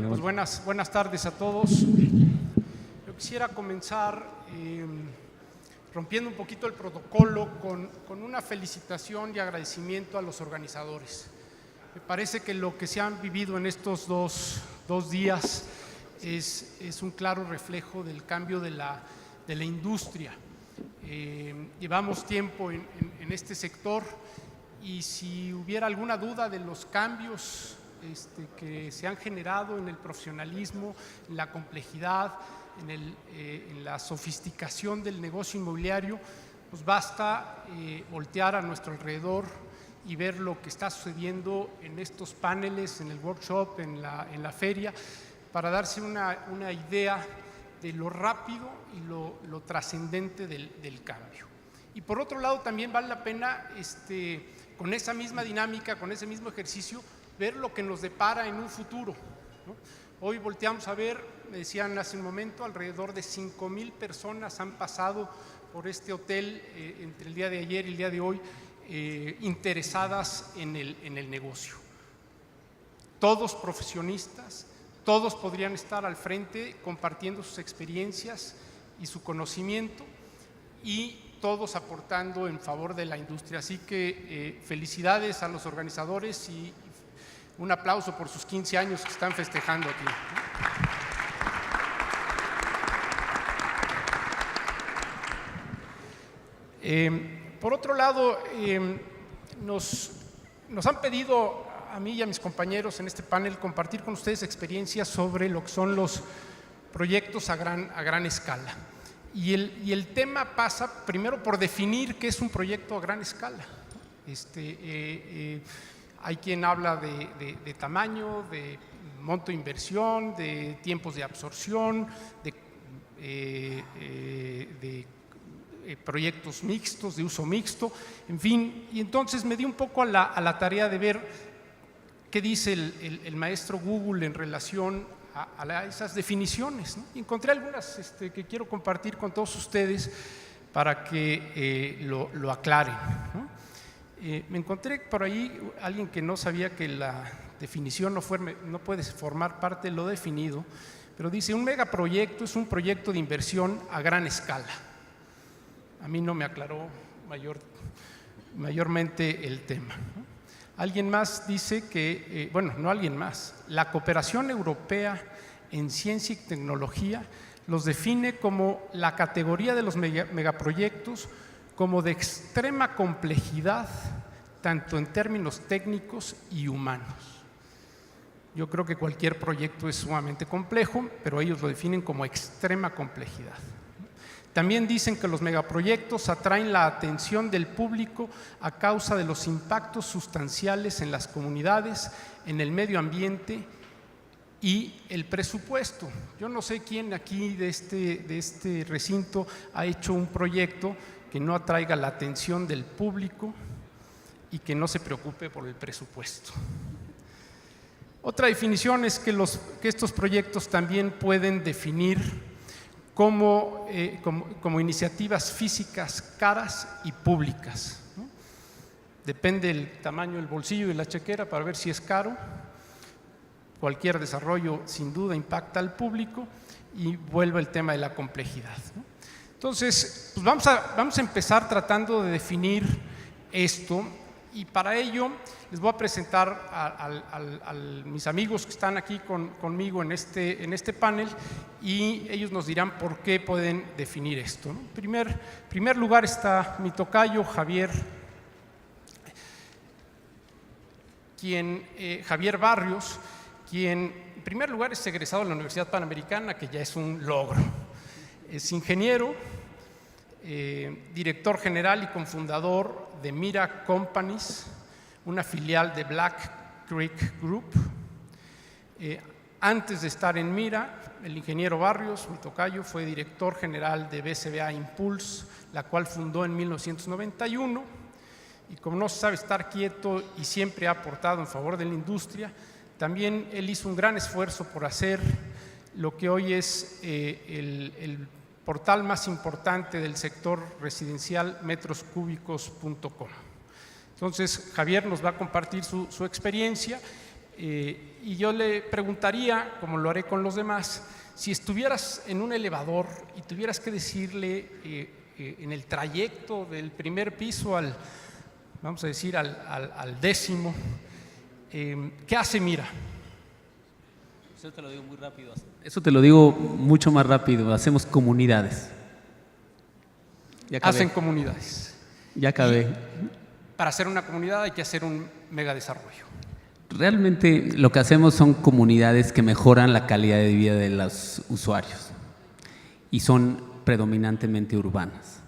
Bueno, pues buenas tardes a todos. Yo quisiera comenzar rompiendo un poquito el protocolo con una felicitación y agradecimiento a los organizadores. Me parece que lo que se han vivido en estos dos días es un claro reflejo del cambio de la industria. Llevamos tiempo en este sector y si hubiera alguna duda de los cambios que se han generado en el profesionalismo, en la complejidad, en la sofisticación del negocio inmobiliario, pues basta voltear a nuestro alrededor y ver lo que está sucediendo en estos paneles, en el workshop, en la feria, para darse una idea de lo rápido y lo trascendente del cambio. Y por otro lado también vale la pena, con esa misma dinámica, con ese mismo ejercicio, ver lo que nos depara en un futuro, ¿no? Hoy volteamos a ver, me decían hace un momento, alrededor de 5,000 personas han pasado por este hotel entre el día de ayer y el día de hoy, interesadas en el negocio. Todos profesionistas, todos podrían estar al frente compartiendo sus experiencias y su conocimiento y todos aportando en favor de la industria. Así que felicidades a los organizadores y un aplauso por sus 15 años que están festejando aquí. Por otro lado, nos han pedido a mí y a mis compañeros en este panel compartir con ustedes experiencias sobre lo que son los proyectos a gran escala. Y el tema pasa primero por definir qué es un proyecto a gran escala. Hay quien habla de tamaño, de monto de inversión, de tiempos de absorción, de proyectos mixtos, de uso mixto, en fin. Y entonces me di un poco a la tarea de ver qué dice el maestro Google en relación a esas definiciones, ¿no? Y encontré algunas que quiero compartir con todos ustedes para que lo aclaren, ¿no? Me encontré por ahí alguien que no sabía que la definición no puede formar parte de lo definido, pero dice: un megaproyecto es un proyecto de inversión a gran escala. A mí no me aclaró mayormente el tema, ¿no? Alguien más dice que, no alguien más, la cooperación europea en ciencia y tecnología los define como la categoría de los megaproyectos como de extrema complejidad, tanto en términos técnicos y humanos. Yo creo que cualquier proyecto es sumamente complejo, pero ellos lo definen como extrema complejidad. También dicen que los megaproyectos atraen la atención del público a causa de los impactos sustanciales en las comunidades, en el medio ambiente y el presupuesto. Yo no sé quién aquí de este recinto ha hecho un proyecto que no atraiga la atención del público y que no se preocupe por el presupuesto. Otra definición es que estos proyectos también pueden definir como iniciativas físicas caras y públicas, ¿no? Depende del tamaño del bolsillo y la chequera para ver si es caro. Cualquier desarrollo sin duda impacta al público y vuelve el tema de la complejidad, ¿no? Entonces, pues vamos a empezar tratando de definir esto, y para ello les voy a presentar a mis amigos que están aquí conmigo en este panel, y ellos nos dirán por qué pueden definir esto, ¿no? En primer lugar está mi tocayo Javier Barrios, quien en primer lugar es egresado de la Universidad Panamericana, que ya es un logro. Es ingeniero, director general y cofundador de Mira Companies, una filial de Black Creek Group. Antes de estar en Mira, el ingeniero Barrios, mi tocayo, fue director general de BCBA Impulse, la cual fundó en 1991. Y como no se sabe estar quieto y siempre ha aportado en favor de la industria, también él hizo un gran esfuerzo por hacer lo que hoy es el portal más importante del sector residencial, metroscúbicos.com. Entonces, Javier nos va a compartir su experiencia Y yo le preguntaría, como lo haré con los demás, si estuvieras en un elevador y tuvieras que decirle en el trayecto del primer piso al, vamos a decir, al 10º, ¿qué hace Mira? Eso te lo digo muy rápido. Eso te lo digo mucho más rápido. Hacemos comunidades. Ya acabé. Hacen comunidades. Ya acabé. Para hacer una comunidad hay que hacer un megadesarrollo. Realmente lo que hacemos son comunidades que mejoran la calidad de vida de los usuarios y son predominantemente urbanas.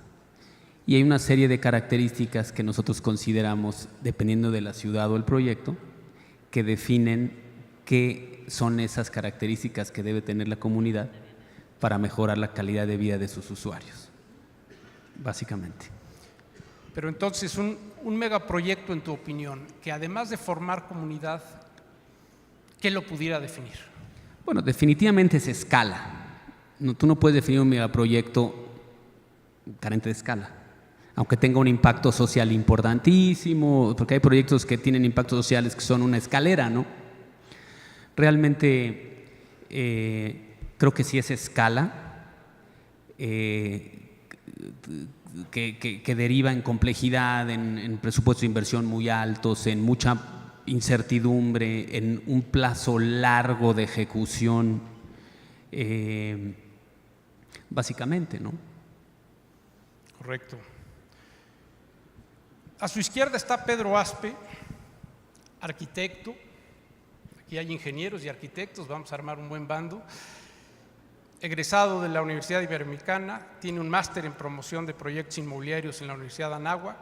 Y hay una serie de características que nosotros consideramos, dependiendo de la ciudad o el proyecto, que definen qué son esas características que debe tener la comunidad para mejorar la calidad de vida de sus usuarios, básicamente. Pero entonces un megaproyecto, en tu opinión, que además de formar comunidad, ¿qué lo pudiera definir? Bueno, definitivamente es escala. Tú no puedes definir un megaproyecto carente de escala, aunque tenga un impacto social importantísimo, porque hay proyectos que tienen impactos sociales que son una escalera, ¿no? Realmente creo que sí es escala, que deriva en complejidad, en presupuestos de inversión muy altos, en mucha incertidumbre, en un plazo largo de ejecución, básicamente, ¿no? Correcto. A su izquierda está Pedro Aspe, arquitecto. Aquí hay ingenieros y arquitectos, vamos a armar un buen bando. Egresado de la Universidad Iberoamericana, tiene un máster en promoción de proyectos inmobiliarios en la Universidad de Anáhuac.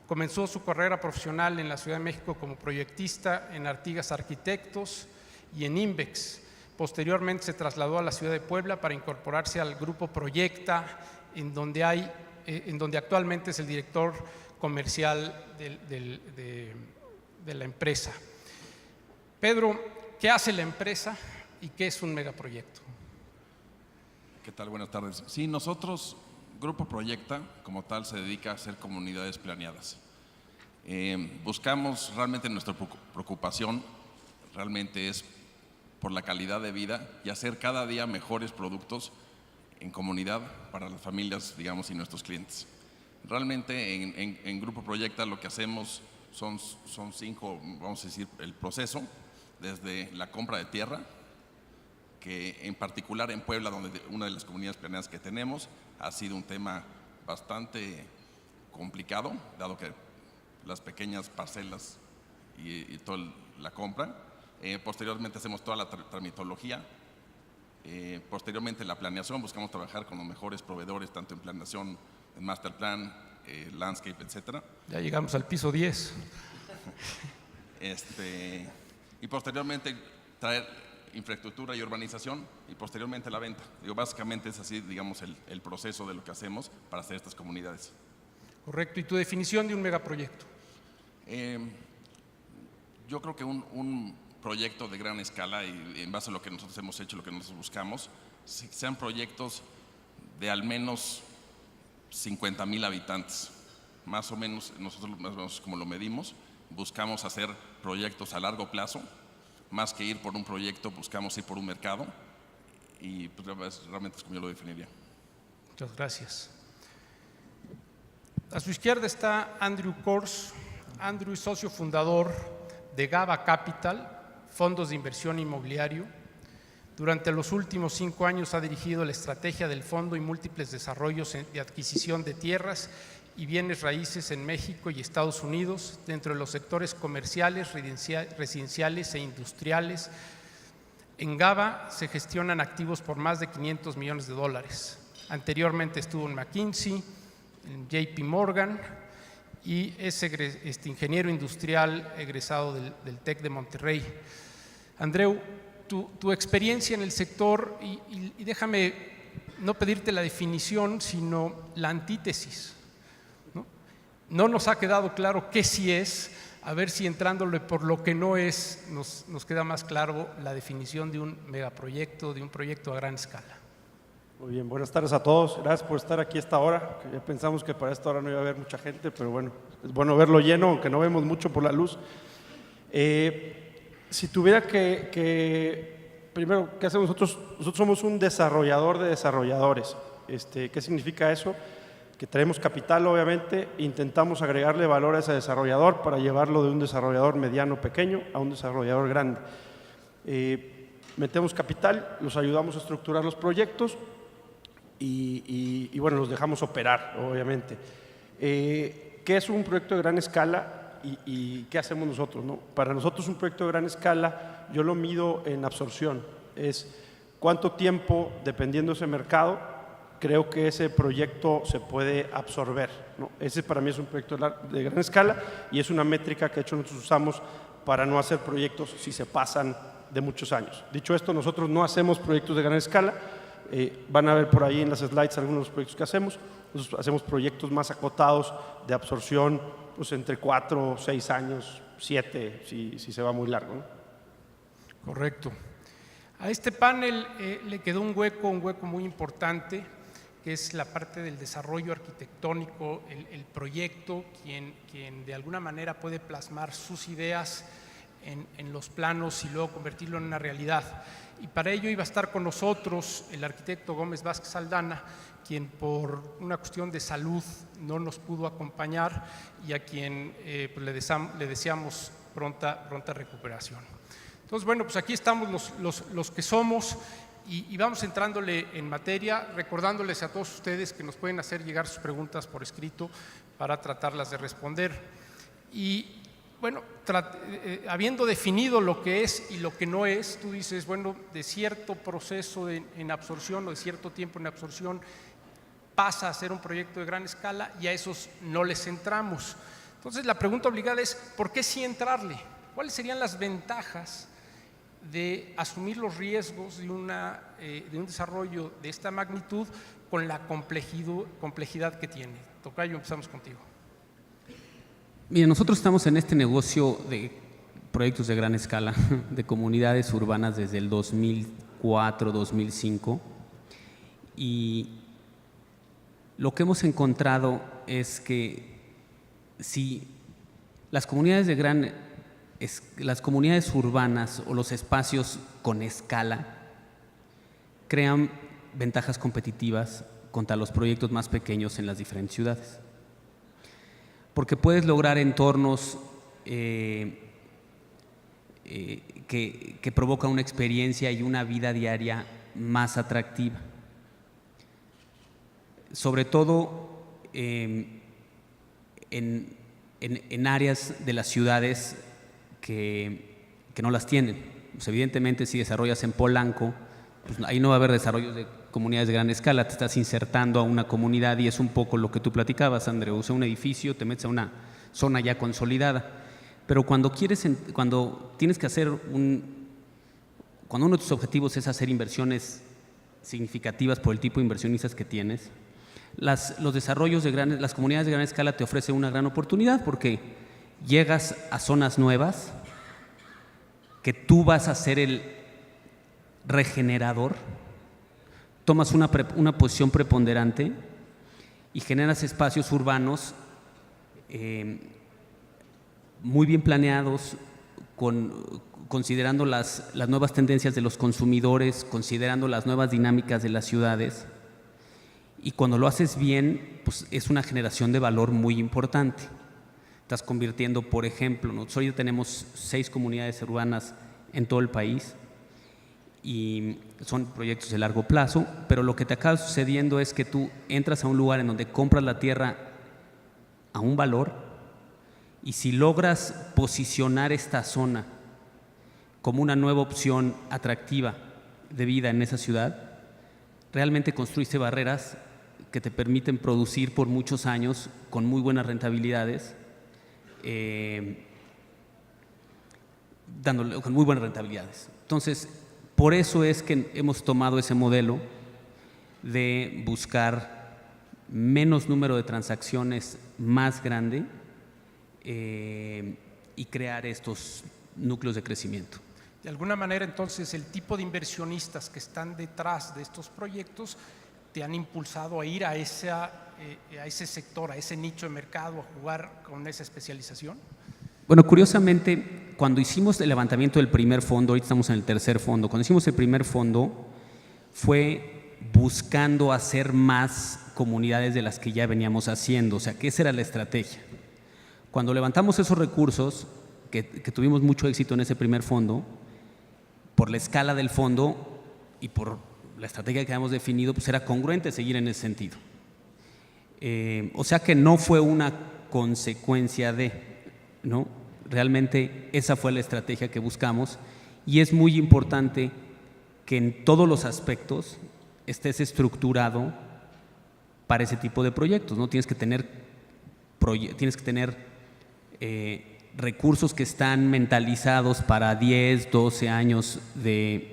Comenzó su carrera profesional en la Ciudad de México como proyectista en Artigas Arquitectos y en Invex. Posteriormente se trasladó a la ciudad de Puebla para incorporarse al grupo Proyecta, en donde actualmente es el director comercial de la empresa. Pedro, ¿qué hace la empresa y qué es un megaproyecto? ¿Qué tal? Buenas tardes. Sí, nosotros, Grupo Proyecta, como tal, se dedica a hacer comunidades planeadas. Buscamos, realmente nuestra preocupación realmente es por la calidad de vida y hacer cada día mejores productos en comunidad para las familias, digamos, y nuestros clientes. Realmente en Grupo Proyecta lo que hacemos son 5, vamos a decir, el proceso, desde la compra de tierra, que en particular en Puebla, donde una de las comunidades planeadas que tenemos, ha sido un tema bastante complicado, dado que las pequeñas parcelas y toda la compra. Posteriormente hacemos toda la tramitología. Posteriormente la planeación, buscamos trabajar con los mejores proveedores, tanto en planeación, en master plan, landscape, etcétera. Ya llegamos al piso 10. Y posteriormente traer infraestructura y urbanización y posteriormente la venta. Básicamente es así, digamos, el proceso de lo que hacemos para hacer estas comunidades. Correcto. ¿Y tu definición de un megaproyecto? Yo creo que un proyecto de gran escala, y en base a lo que nosotros hemos hecho, lo que nosotros buscamos, sean proyectos de al menos 50,000 habitantes. Más o menos, nosotros más o menos como lo medimos, buscamos hacer proyectos a largo plazo. Más que ir por un proyecto, buscamos ir por un mercado y pues, realmente es como yo lo definiría. Muchas gracias. A su izquierda está Andrew Kors. Andrew es socio fundador de GABA Capital, fondos de inversión inmobiliario. Durante los últimos 5 años ha dirigido la estrategia del fondo y múltiples desarrollos de adquisición de tierras y bienes raíces en México y Estados Unidos, dentro de los sectores comerciales, residenciales e industriales. En GABA se gestionan activos por más de $500 millones. Anteriormente estuvo en McKinsey, en JP Morgan y es ingeniero industrial egresado del TEC de Monterrey. Andreu, tu experiencia en el sector, y déjame no pedirte la definición, sino la antítesis. No nos ha quedado claro qué sí es, a ver si entrándole por lo que no es, nos queda más claro la definición de un megaproyecto, de un proyecto a gran escala. Muy bien, buenas tardes a todos. Gracias por estar aquí a esta hora. Ya pensamos que para esta hora no iba a haber mucha gente, pero bueno, es bueno verlo lleno, aunque no vemos mucho por la luz. Si tuviera primero, ¿qué hacemos nosotros? Nosotros somos un desarrollador de desarrolladores. ¿Qué significa eso? Que traemos capital, obviamente, intentamos agregarle valor a ese desarrollador para llevarlo de un desarrollador mediano pequeño a un desarrollador grande. Metemos capital, los ayudamos a estructurar los proyectos y bueno, los dejamos operar, obviamente. ¿Qué es un proyecto de gran escala y qué hacemos nosotros, ¿no? Para nosotros un proyecto de gran escala, yo lo mido en absorción, es cuánto tiempo, dependiendo de ese mercado, creo que ese proyecto se puede absorber, ¿no? Ese para mí es un proyecto de gran escala y es una métrica que de hecho nosotros usamos para no hacer proyectos si se pasan de muchos años. Dicho esto, nosotros no hacemos proyectos de gran escala, van a ver por ahí en las slides algunos de los proyectos que hacemos. Nosotros hacemos proyectos más acotados de absorción, pues entre 4, 6 años, 7, si se va muy largo, ¿no? Correcto. A este panel le quedó un hueco muy importante, que es la parte del desarrollo arquitectónico, el proyecto, quien de alguna manera puede plasmar sus ideas en los planos y luego convertirlo en una realidad. Y para ello iba a estar con nosotros el arquitecto Gómez Vázquez Aldana, quien por una cuestión de salud no nos pudo acompañar y a quien pues le deseamos pronta recuperación. Entonces, bueno, pues aquí estamos los que somos y vamos entrándole en materia, recordándoles a todos ustedes que nos pueden hacer llegar sus preguntas por escrito para tratarlas de responder. Y bueno, habiendo definido lo que es y lo que no es, tú dices, bueno, de cierto proceso en absorción o de cierto tiempo en absorción pasa a ser un proyecto de gran escala y a esos no les entramos. Entonces, la pregunta obligada es, ¿por qué sí entrarle? ¿Cuáles serían las ventajas de asumir los riesgos de un desarrollo de esta magnitud con la complejidad que tiene? Tocayo, empezamos contigo. Mira, nosotros estamos en este negocio de proyectos de gran escala, de comunidades urbanas desde el 2004, 2005, y lo que hemos encontrado es que si las comunidades urbanas o los espacios con escala crean ventajas competitivas contra los proyectos más pequeños en las diferentes ciudades. Porque puedes lograr entornos que provocan una experiencia y una vida diaria más atractiva. Sobre todo en áreas de las ciudades que no las tienen. Pues evidentemente, si desarrollas en Polanco, pues ahí no va a haber desarrollos de comunidades de gran escala, te estás insertando a una comunidad y es un poco lo que tú platicabas, Andreu, o sea, un edificio, te metes a una zona ya consolidada, pero cuando tienes que hacer cuando uno de tus objetivos es hacer inversiones significativas por el tipo de inversionistas que tienes, los desarrollos las comunidades de gran escala te ofrecen una gran oportunidad porque llegas a zonas nuevas que tú vas a ser el regenerador, tomas una posición preponderante y generas espacios urbanos muy bien planeados, considerando las nuevas tendencias de los consumidores, considerando las nuevas dinámicas de las ciudades. Y cuando lo haces bien, pues es una generación de valor muy importante. Estás convirtiendo, por ejemplo, nosotros hoy tenemos 6 comunidades urbanas en todo el país y son proyectos de largo plazo, pero lo que te acaba sucediendo es que tú entras a un lugar en donde compras la tierra a un valor y si logras posicionar esta zona como una nueva opción atractiva de vida en esa ciudad, realmente construiste barreras que te permiten producir por muchos años con muy buenas rentabilidades, con muy buenas rentabilidades. Entonces, por eso es que hemos tomado ese modelo de buscar menos número de transacciones más grande y crear estos núcleos de crecimiento. De alguna manera, entonces, el tipo de inversionistas que están detrás de estos proyectos te han impulsado a ir a ese sector, a ese nicho de mercado, a jugar con esa especialización. Bueno, curiosamente, cuando hicimos el levantamiento del primer fondo, ahorita estamos en el tercer fondo, cuando hicimos el primer fondo fue buscando hacer más comunidades de las que ya veníamos haciendo, o sea, que esa era la estrategia. Cuando levantamos esos recursos, que tuvimos mucho éxito en ese primer fondo, por la escala del fondo y por la estrategia que habíamos definido, pues era congruente seguir en ese sentido. O sea que no fue una consecuencia de, ¿no? Realmente esa fue la estrategia que buscamos y es muy importante que en todos los aspectos estés estructurado para ese tipo de proyectos, ¿no? Tienes que tener recursos que están mentalizados para 10, 12 años de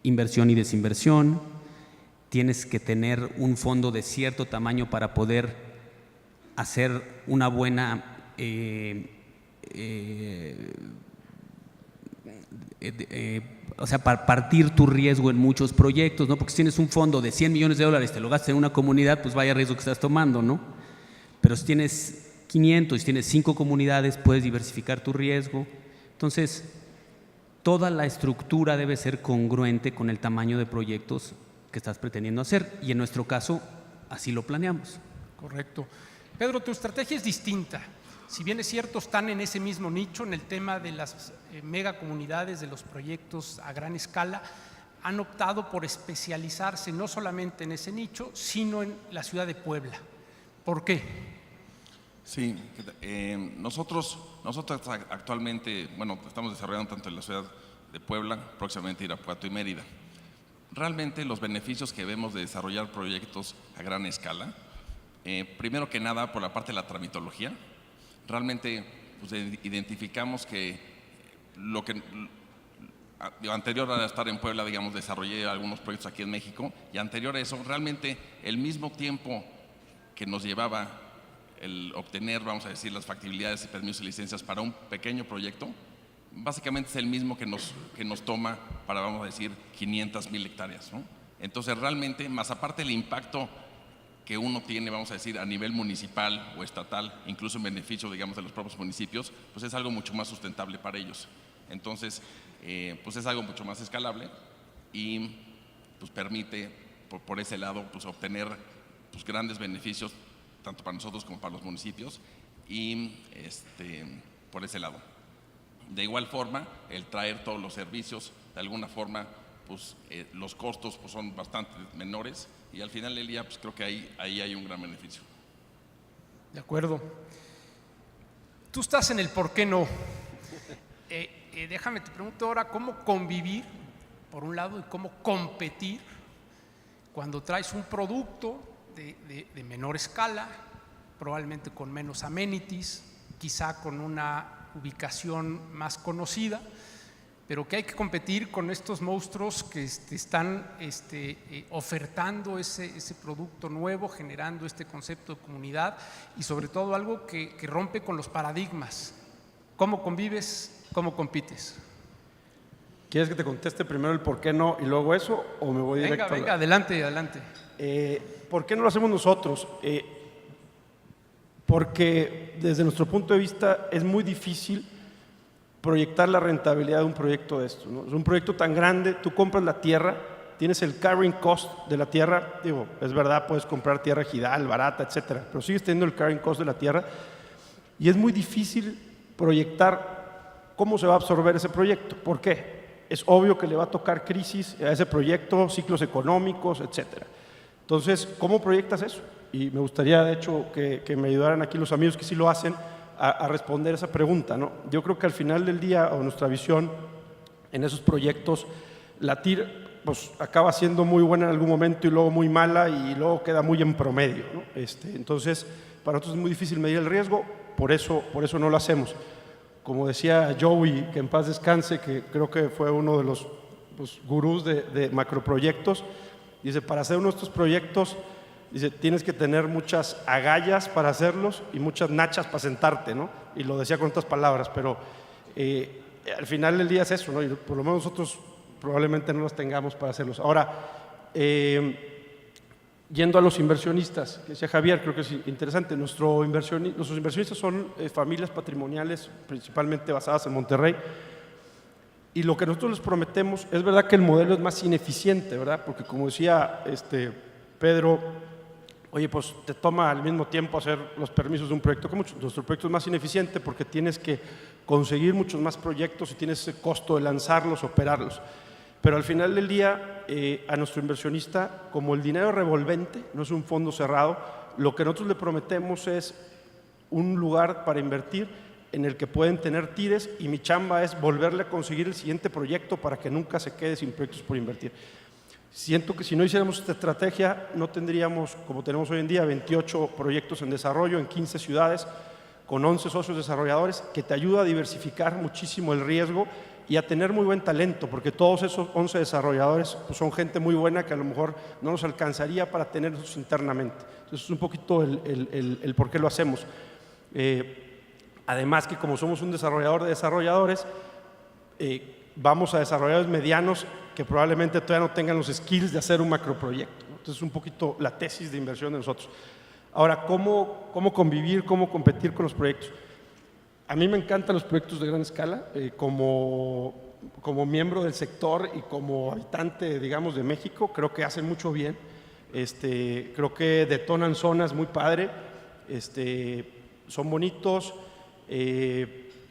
inversión y desinversión. Tienes que tener un fondo de cierto tamaño para poder hacer una buena o sea, para partir tu riesgo en muchos proyectos, ¿no? Porque si tienes un fondo de 100 millones de dólares, te lo gastas en una comunidad, pues vaya riesgo que estás tomando, ¿no? Pero si tienes 500, si tienes 5 comunidades, puedes diversificar tu riesgo. Entonces, toda la estructura debe ser congruente con el tamaño de proyectos que estás pretendiendo hacer y en nuestro caso, así lo planeamos. Correcto. Pedro, tu estrategia es distinta. Si bien es cierto, están en ese mismo nicho, en el tema de las megacomunidades, de los proyectos a gran escala, han optado por especializarse no solamente en ese nicho, sino en la ciudad de Puebla. ¿Por qué? Sí, nosotros actualmente, bueno, estamos desarrollando tanto en la ciudad de Puebla, próximamente Irapuato y Mérida. Realmente los beneficios que vemos de desarrollar proyectos a gran escala, primero que nada por la parte de la tramitología, realmente pues, identificamos que lo que anterior a estar en Puebla, digamos, desarrollé algunos proyectos aquí en México y anterior a eso, realmente el mismo tiempo que nos llevaba el obtener, vamos a decir, las factibilidades, permisos y licencias para un pequeño proyecto, básicamente es el mismo que nos toma para, vamos a decir, 500,000 hectáreas, ¿no? Entonces, realmente, más aparte del impacto que uno tiene, vamos a decir, a nivel municipal o estatal, incluso en beneficio, digamos, de los propios municipios, pues es algo mucho más sustentable para ellos. Entonces, pues es algo mucho más escalable y pues permite, por ese lado, pues obtener pues, grandes beneficios, tanto para nosotros como para los municipios, y por ese lado. De igual forma, el traer todos los servicios, de alguna forma, pues los costos pues, son bastante menores y al final del día pues, creo que ahí hay un gran beneficio. De acuerdo. Tú estás en el por qué no. Déjame te pregunto ahora cómo convivir, por un lado, y cómo competir cuando traes un producto de menor escala, probablemente con menos amenities, quizá con una ubicación más conocida, pero que hay que competir con estos monstruos que están ofertando ese producto nuevo, generando este concepto de comunidad y sobre todo algo que rompe con los paradigmas. ¿Cómo convives? ¿Cómo compites? ¿Quieres que te conteste primero el por qué no y luego eso o me voy directo? Venga, adelante. ¿Por qué no lo hacemos nosotros? Porque desde nuestro punto de vista es muy difícil proyectar la rentabilidad de un proyecto de esto, ¿no? Es un proyecto tan grande, tú compras la tierra, tienes el carrying cost de la tierra, digo, es verdad, puedes comprar tierra ejidal, barata, etcétera, pero sigues teniendo el carrying cost de la tierra y es muy difícil proyectar cómo se va a absorber ese proyecto. ¿Por qué? Es obvio que le va a tocar crisis a ese proyecto, ciclos económicos, etcétera. Entonces, ¿cómo proyectas eso? Y me gustaría, de hecho, que me ayudaran aquí los amigos que sí lo hacen a responder esa pregunta, ¿no? Yo creo que al final del día, o nuestra visión en esos proyectos, la TIR pues, acaba siendo muy buena en algún momento y luego muy mala y luego queda muy en promedio, ¿no? Entonces, para nosotros es muy difícil medir el riesgo, por eso no lo hacemos. Como decía Joey, que en paz descanse, que creo que fue uno de los gurús de macroproyectos, dice, para hacer uno de estos proyectos, dice, tienes que tener muchas agallas para hacerlos y muchas nachas para sentarte, ¿no? Y lo decía con otras palabras, pero al final del día es eso, ¿no? Y por lo menos nosotros probablemente no las tengamos para hacerlos. Ahora, Yendo a los inversionistas, que decía Javier, creo que es interesante. Nuestros inversionistas son familias patrimoniales, principalmente basadas en Monterrey. Y lo que nosotros les prometemos, es verdad que el modelo es más ineficiente, ¿verdad? Porque como decía Pedro, oye, pues te toma al mismo tiempo hacer los permisos de un proyecto que muchos. Nuestro proyecto es más ineficiente porque tienes que conseguir muchos más proyectos y tienes ese costo de lanzarlos, operarlos. Pero al final del día, a nuestro inversionista, como el dinero revolvente, no es un fondo cerrado, lo que nosotros le prometemos es un lugar para invertir en el que pueden tener tires, y mi chamba es volverle a conseguir el siguiente proyecto para que nunca se quede sin proyectos por invertir. Siento que si no hiciéramos esta estrategia, no tendríamos, como tenemos hoy en día, 28 proyectos en desarrollo en 15 ciudades, con 11 socios desarrolladores, que te ayuda a diversificar muchísimo el riesgo y a tener muy buen talento, porque todos esos 11 desarrolladores pues, son gente muy buena que a lo mejor no nos alcanzaría para tenerlos internamente. Entonces es un poquito el por qué lo hacemos. Además que como somos un desarrollador de desarrolladores, vamos a desarrolladores medianos que probablemente todavía no tengan los skills de hacer un macroproyecto, ¿no? Entonces es un poquito la tesis de inversión de nosotros. Ahora, ¿cómo convivir, cómo competir con los proyectos? A mí me encantan los proyectos de gran escala, como miembro del sector y como habitante, digamos, de México, creo que hacen mucho bien. Creo que detonan zonas muy padre, son bonitos,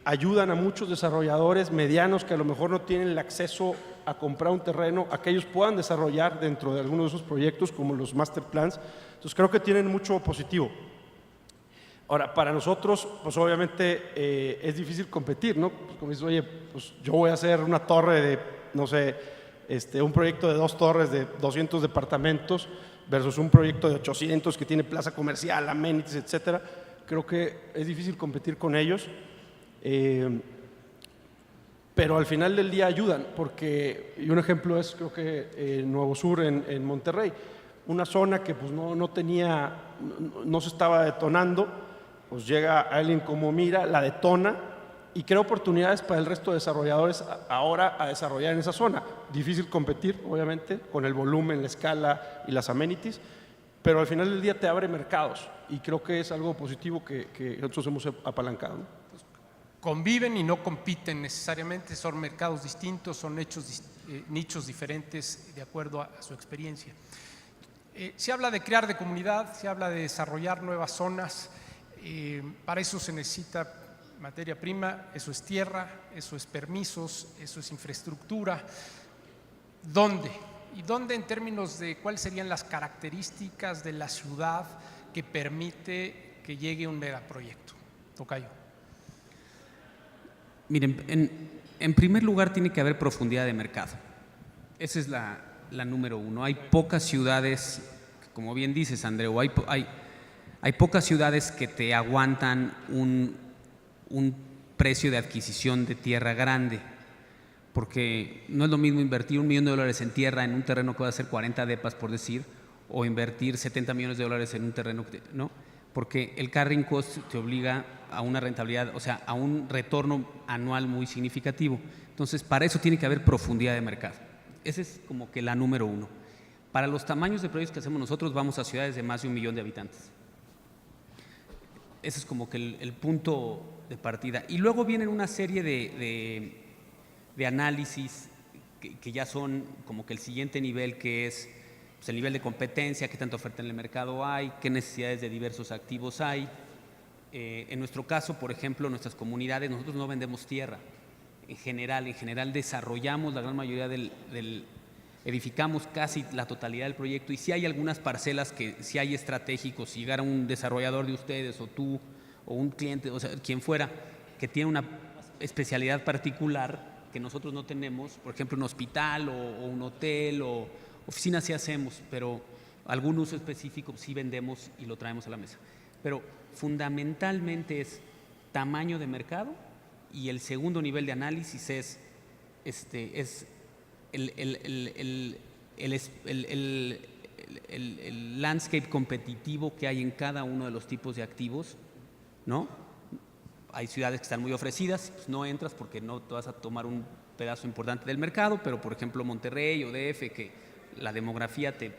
ayudan a muchos desarrolladores medianos que a lo mejor no tienen el acceso a comprar un terreno, a que ellos puedan desarrollar dentro de algunos de esos proyectos, como los master plans. Entonces creo que tienen mucho positivo. Ahora, para nosotros, pues obviamente es difícil competir, ¿no? Pues como dices, oye, pues yo voy a hacer una torre de, no sé, un proyecto de 2 torres de 200 departamentos versus un proyecto de 800 que tiene plaza comercial, amenities, etcétera. Creo que es difícil competir con ellos, pero al final del día ayudan, porque, y un ejemplo es, creo que Nuevo Sur en Monterrey, una zona que pues no se estaba detonando, pues llega alguien como Mira, la detona y crea oportunidades para el resto de desarrolladores ahora a desarrollar en esa zona. Difícil competir, obviamente, con el volumen, la escala y las amenities, pero al final del día te abre mercados y creo que es algo positivo que nosotros hemos apalancado, ¿no? Conviven y no compiten necesariamente, son mercados distintos, son nichos diferentes de acuerdo a su experiencia. Se habla de crear de comunidad, se habla de desarrollar nuevas zonas. Para eso se necesita materia prima, eso es tierra, eso es permisos, eso es infraestructura. ¿Dónde? ¿Y dónde en términos de cuáles serían las características de la ciudad que permite que llegue un megaproyecto? Tocayo. Miren, en primer lugar tiene que haber profundidad de mercado. Esa es la número uno. Hay pocas ciudades, como bien dices, Andreu, hay pocas ciudades que te aguantan un precio de adquisición de tierra grande, porque no es lo mismo invertir $1 millón en tierra en un terreno que va a ser 40 depas, por decir, o invertir $70 millones en un terreno, ¿no? Porque el carrying cost te obliga a una rentabilidad, o sea, a un retorno anual muy significativo. Entonces, para eso tiene que haber profundidad de mercado. Esa es como que la número uno. Para los tamaños de proyectos que hacemos nosotros, vamos a ciudades de más de 1 millón de habitantes. Ese es como que el punto de partida. Y luego vienen una serie de análisis que ya son como que el siguiente nivel, que es pues, el nivel de competencia, qué tanta oferta en el mercado hay, qué necesidades de diversos activos hay. En nuestro caso, por ejemplo, nuestras comunidades, nosotros no vendemos tierra. En general desarrollamos la gran mayoría edificamos casi la totalidad del proyecto, y si hay algunas parcelas que si hay estratégicos, si llegara un desarrollador de ustedes o tú o un cliente, o sea, quien fuera, que tiene una especialidad particular que nosotros no tenemos, por ejemplo un hospital o un hotel o oficinas sí hacemos, pero algún uso específico sí vendemos y lo traemos a la mesa. Pero fundamentalmente es tamaño de mercado, y el segundo nivel de análisis es el landscape competitivo que hay en cada uno de los tipos de activos, ¿no? Hay ciudades que están muy ofrecidas, pues no entras porque no te vas a tomar un pedazo importante del mercado, pero por ejemplo Monterrey o DF, que la demografía te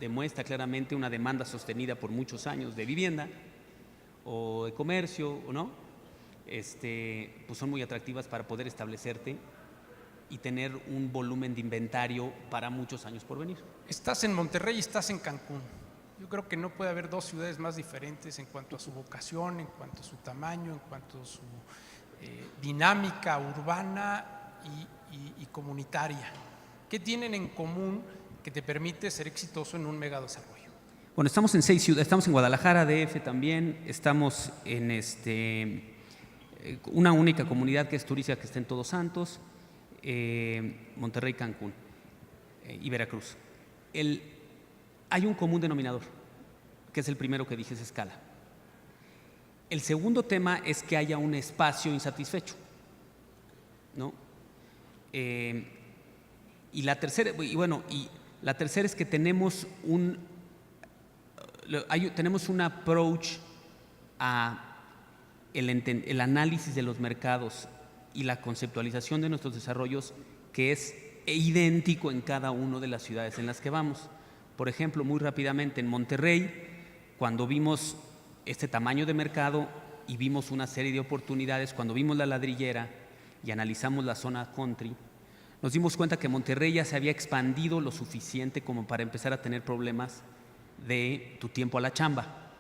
demuestra claramente una demanda sostenida por muchos años de vivienda o de comercio, o no, pues son muy atractivas para poder establecerte y tener un volumen de inventario para muchos años por venir. Estás en Monterrey y estás en Cancún. Yo creo que no puede haber dos ciudades más diferentes en cuanto a su vocación, en cuanto a su tamaño, en cuanto a su dinámica urbana y comunitaria. ¿Qué tienen en común que te permite ser exitoso en un megadesarrollo? Bueno, estamos en 6 ciudades, estamos en Guadalajara, DF también, estamos en una única comunidad que es turística que está en Todos Santos, Monterrey, Cancún y Veracruz. Hay un común denominador, que es el primero que dije, es escala. El segundo tema es que haya un espacio insatisfecho, ¿no? Y la tercera es que tenemos un approach a el análisis de los mercados y la conceptualización de nuestros desarrollos que es idéntico en cada una de las ciudades en las que vamos. Por ejemplo, muy rápidamente en Monterrey, cuando vimos este tamaño de mercado y vimos una serie de oportunidades, cuando vimos la ladrillera y analizamos la zona country, nos dimos cuenta que Monterrey ya se había expandido lo suficiente como para empezar a tener problemas de tu tiempo a la chamba.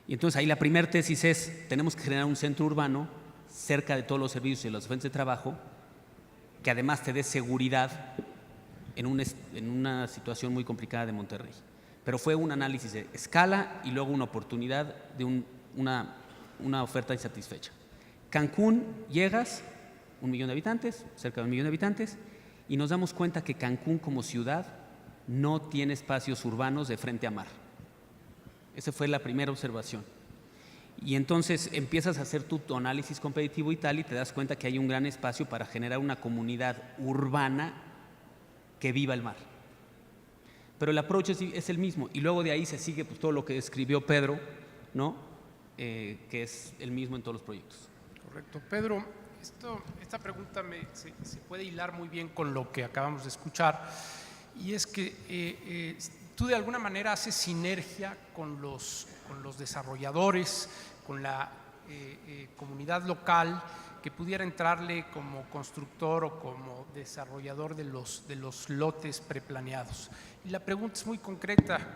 Y entonces ahí la primera tesis es, tenemos que generar un centro urbano cerca de todos los servicios y las fuentes de trabajo, que además te dé seguridad en una situación muy complicada de Monterrey. Pero fue un análisis de escala y luego una oportunidad de una oferta insatisfecha. Cancún, llegas, 1 millón de habitantes, cerca de 1 millón de habitantes, y nos damos cuenta que Cancún como ciudad no tiene espacios urbanos de frente a mar. Esa fue la primera observación. Y entonces empiezas a hacer tu análisis competitivo y tal, y te das cuenta que hay un gran espacio para generar una comunidad urbana que viva el mar. Pero el approach es el mismo, y luego de ahí se sigue pues, todo lo que escribió Pedro, ¿no? Que es el mismo en todos los proyectos. Correcto. Pedro, esta pregunta se puede hilar muy bien con lo que acabamos de escuchar, y es que tú de alguna manera haces sinergia con los desarrolladores, con la comunidad local que pudiera entrarle como constructor o como desarrollador de los lotes preplaneados. Y la pregunta es muy concreta,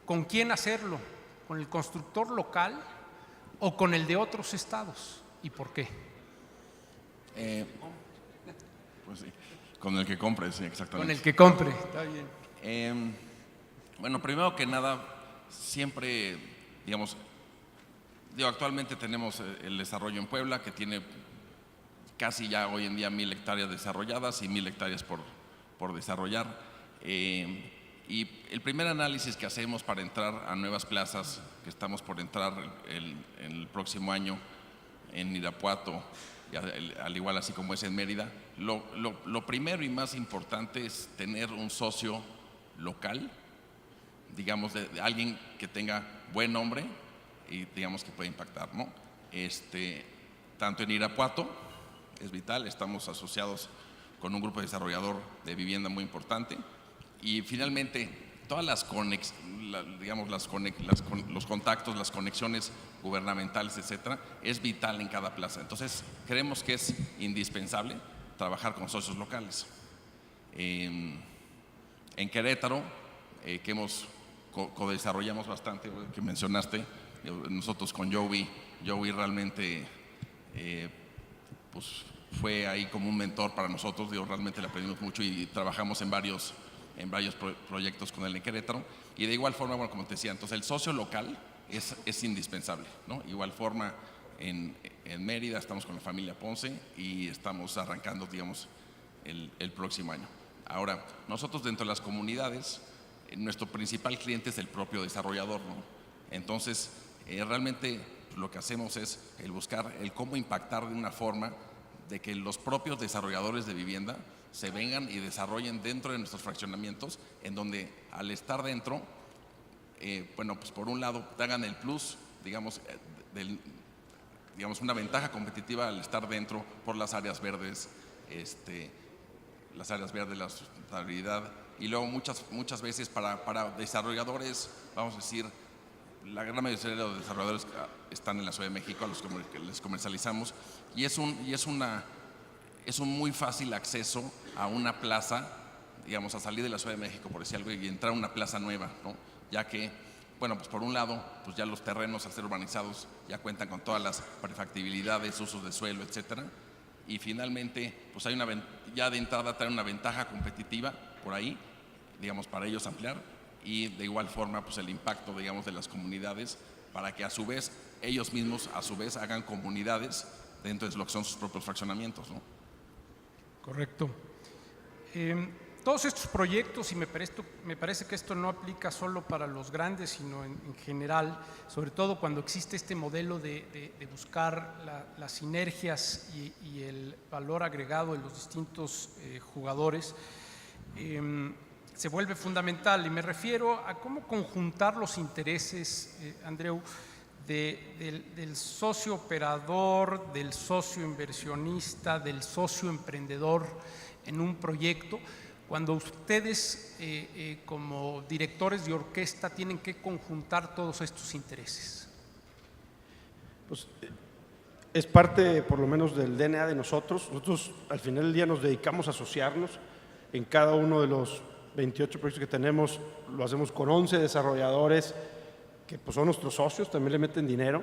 ¿con quién hacerlo? ¿Con el constructor local o con el de otros estados? ¿Y por qué? Pues sí, con el que compre, sí, exactamente. Con el que compre, está bien. Bueno, primero que nada, siempre, actualmente tenemos el desarrollo en Puebla, que tiene casi ya hoy en día 1000 hectáreas desarrolladas y 1000 hectáreas por desarrollar. Y el primer análisis que hacemos para entrar a nuevas plazas, que estamos por entrar el próximo año en Irapuato, al igual así como es en Mérida, lo primero y más importante es tener un socio local, digamos, de alguien que tenga buen nombre y digamos que puede impactar, ¿no? Tanto en Irapuato es vital, estamos asociados con un grupo desarrollador de vivienda muy importante, y finalmente todas los contactos, las conexiones gubernamentales, etcétera, es vital en cada plaza. Entonces creemos que es indispensable trabajar con socios locales. En Querétaro, que co-desarrollamos bastante, que mencionaste, nosotros con Joey realmente pues fue ahí como un mentor para nosotros, realmente le aprendimos mucho y trabajamos en varios proyectos con él en Querétaro. Y de igual forma, bueno, como te decía, entonces el socio local es indispensable, ¿no? Igual forma en Mérida estamos con la familia Ponce y estamos arrancando, digamos, el próximo año. Ahora, nosotros dentro de las comunidades, nuestro principal cliente es el propio desarrollador, ¿no? Entonces, realmente lo que hacemos es el buscar el cómo impactar de una forma de que los propios desarrolladores de vivienda se vengan y desarrollen dentro de nuestros fraccionamientos, en donde al estar dentro, bueno, pues por un lado te hagan el plus, digamos, una ventaja competitiva al estar dentro por las áreas verdes, la sustentabilidad y luego muchas veces para desarrolladores, vamos a decir, la gran mayoría de los desarrolladores están en la Ciudad de México, a los que les comercializamos, y es un muy fácil acceso a una plaza, digamos, a salir de la Ciudad de México, por decir algo, y entrar a una plaza nueva, ¿no? Ya que, bueno, pues por un lado, pues ya los terrenos al ser urbanizados ya cuentan con todas las prefactibilidades, usos de suelo, etcétera, y finalmente, pues hay ya de entrada trae una ventaja competitiva por ahí, digamos, para ellos ampliar, y de igual forma, pues el impacto, digamos, de las comunidades, para que a su vez, ellos mismos, a su vez, hagan comunidades dentro de lo que son sus propios fraccionamientos, ¿no? Correcto. Todos estos proyectos, y me parece que esto no aplica solo para los grandes, sino en general, sobre todo cuando existe este modelo de buscar las sinergias y el valor agregado de los distintos jugadores, se vuelve fundamental. Y me refiero a cómo conjuntar los intereses, Andreu, del socio operador, del socio inversionista, del socio emprendedor en un proyecto, cuando ustedes como directores de orquesta tienen que conjuntar todos estos intereses. Pues es parte, por lo menos, del DNA de nosotros. Nosotros al final del día nos dedicamos a asociarnos. En cada uno de los 28 proyectos que tenemos lo hacemos con 11 desarrolladores que pues son nuestros socios, también le meten dinero,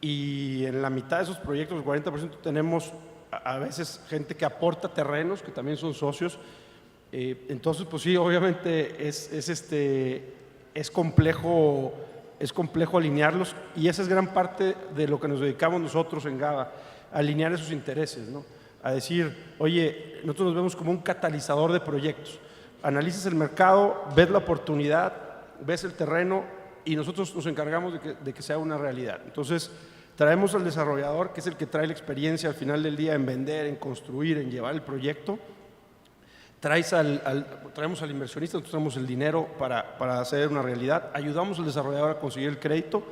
y en la mitad de esos proyectos, el 40%, tenemos a veces gente que aporta terrenos, que también son socios. Entonces, pues sí, obviamente es complejo alinearlos, y esa es gran parte de lo que nos dedicamos nosotros en GABA, a alinear esos intereses, ¿no? A decir, oye, nosotros nos vemos como un catalizador de proyectos. Analizas el mercado, ves la oportunidad, ves el terreno, y nosotros nos encargamos de que sea una realidad. Entonces, traemos al desarrollador, que es el que trae la experiencia al final del día en vender, en construir, en llevar el proyecto. Traemos al inversionista, nosotros traemos el dinero para hacer una realidad. Ayudamos al desarrollador a conseguir el crédito,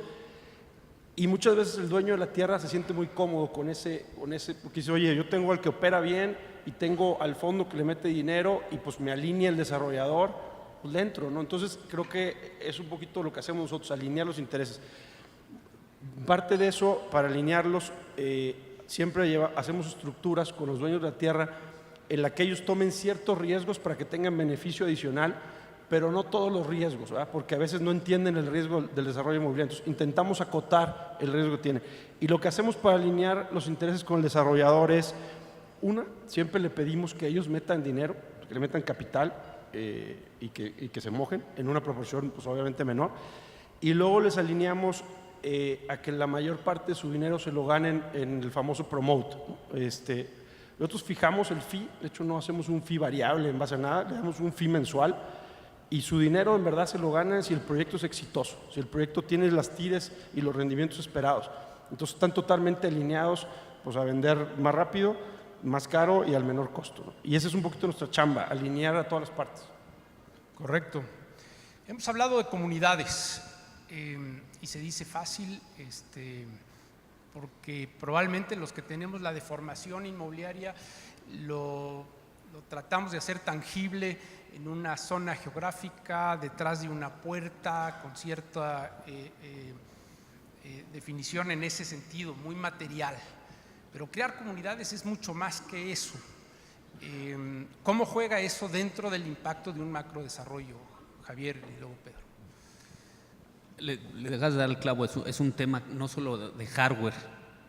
y muchas veces el dueño de la tierra se siente muy cómodo con ese, porque dice, oye, yo tengo al que opera bien y tengo al fondo que le mete dinero, y pues me alinea el desarrollador, pues dentro, ¿no? Entonces creo que es un poquito lo que hacemos nosotros, alinear los intereses. Parte de eso, para alinearlos, siempre hacemos estructuras con los dueños de la tierra en la que ellos tomen ciertos riesgos para que tengan beneficio adicional, pero no todos los riesgos, ¿verdad? Porque a veces no entienden el riesgo del desarrollo inmobiliario. Entonces intentamos acotar el riesgo que tiene. Y lo que hacemos para alinear los intereses con el desarrollador es, siempre le pedimos que ellos metan dinero, que le metan capital, y que se mojen en una proporción pues obviamente menor, y luego les alineamos a que la mayor parte de su dinero se lo ganen en el famoso promote, ¿no? Nosotros fijamos el fee, de hecho no hacemos un fee variable en base a nada, le damos un fee mensual, y su dinero en verdad se lo ganan si el proyecto es exitoso, si el proyecto tiene las tires y los rendimientos esperados. Entonces están totalmente alineados pues a vender más rápido, más caro y al menor costo, ¿no? Y esa es un poquito nuestra chamba, alinear a todas las partes. Correcto. Hemos hablado de comunidades, y se dice fácil, porque probablemente los que tenemos la deformación inmobiliaria lo tratamos de hacer tangible en una zona geográfica, detrás de una puerta, con cierta definición en ese sentido, muy material. Pero crear comunidades es mucho más que eso. ¿Cómo juega eso dentro del impacto de un macrodesarrollo, Javier y luego Pedro? Le dejas de dar el clavo, es un tema no solo de hardware,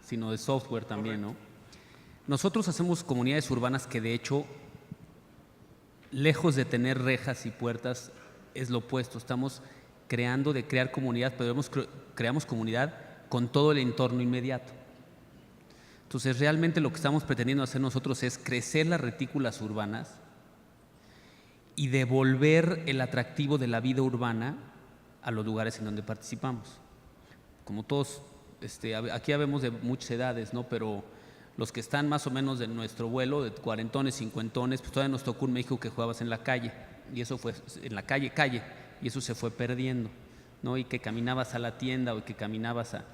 sino de software también, ¿no? Nosotros hacemos comunidades urbanas que, de hecho, lejos de tener rejas y puertas, es lo opuesto. Estamos crear comunidad, pero creamos comunidad con todo el entorno inmediato. Entonces, realmente lo que estamos pretendiendo hacer nosotros es crecer las retículas urbanas y devolver el atractivo de la vida urbana a los lugares en donde participamos. Como todos, aquí habemos de muchas edades, ¿no? Pero los que están más o menos de nuestro vuelo, de cuarentones, cincuentones, pues todavía nos tocó un México que jugabas en la calle, y eso fue en la calle, y eso se fue perdiendo, ¿no? Y que caminabas a la tienda, o que caminabas a...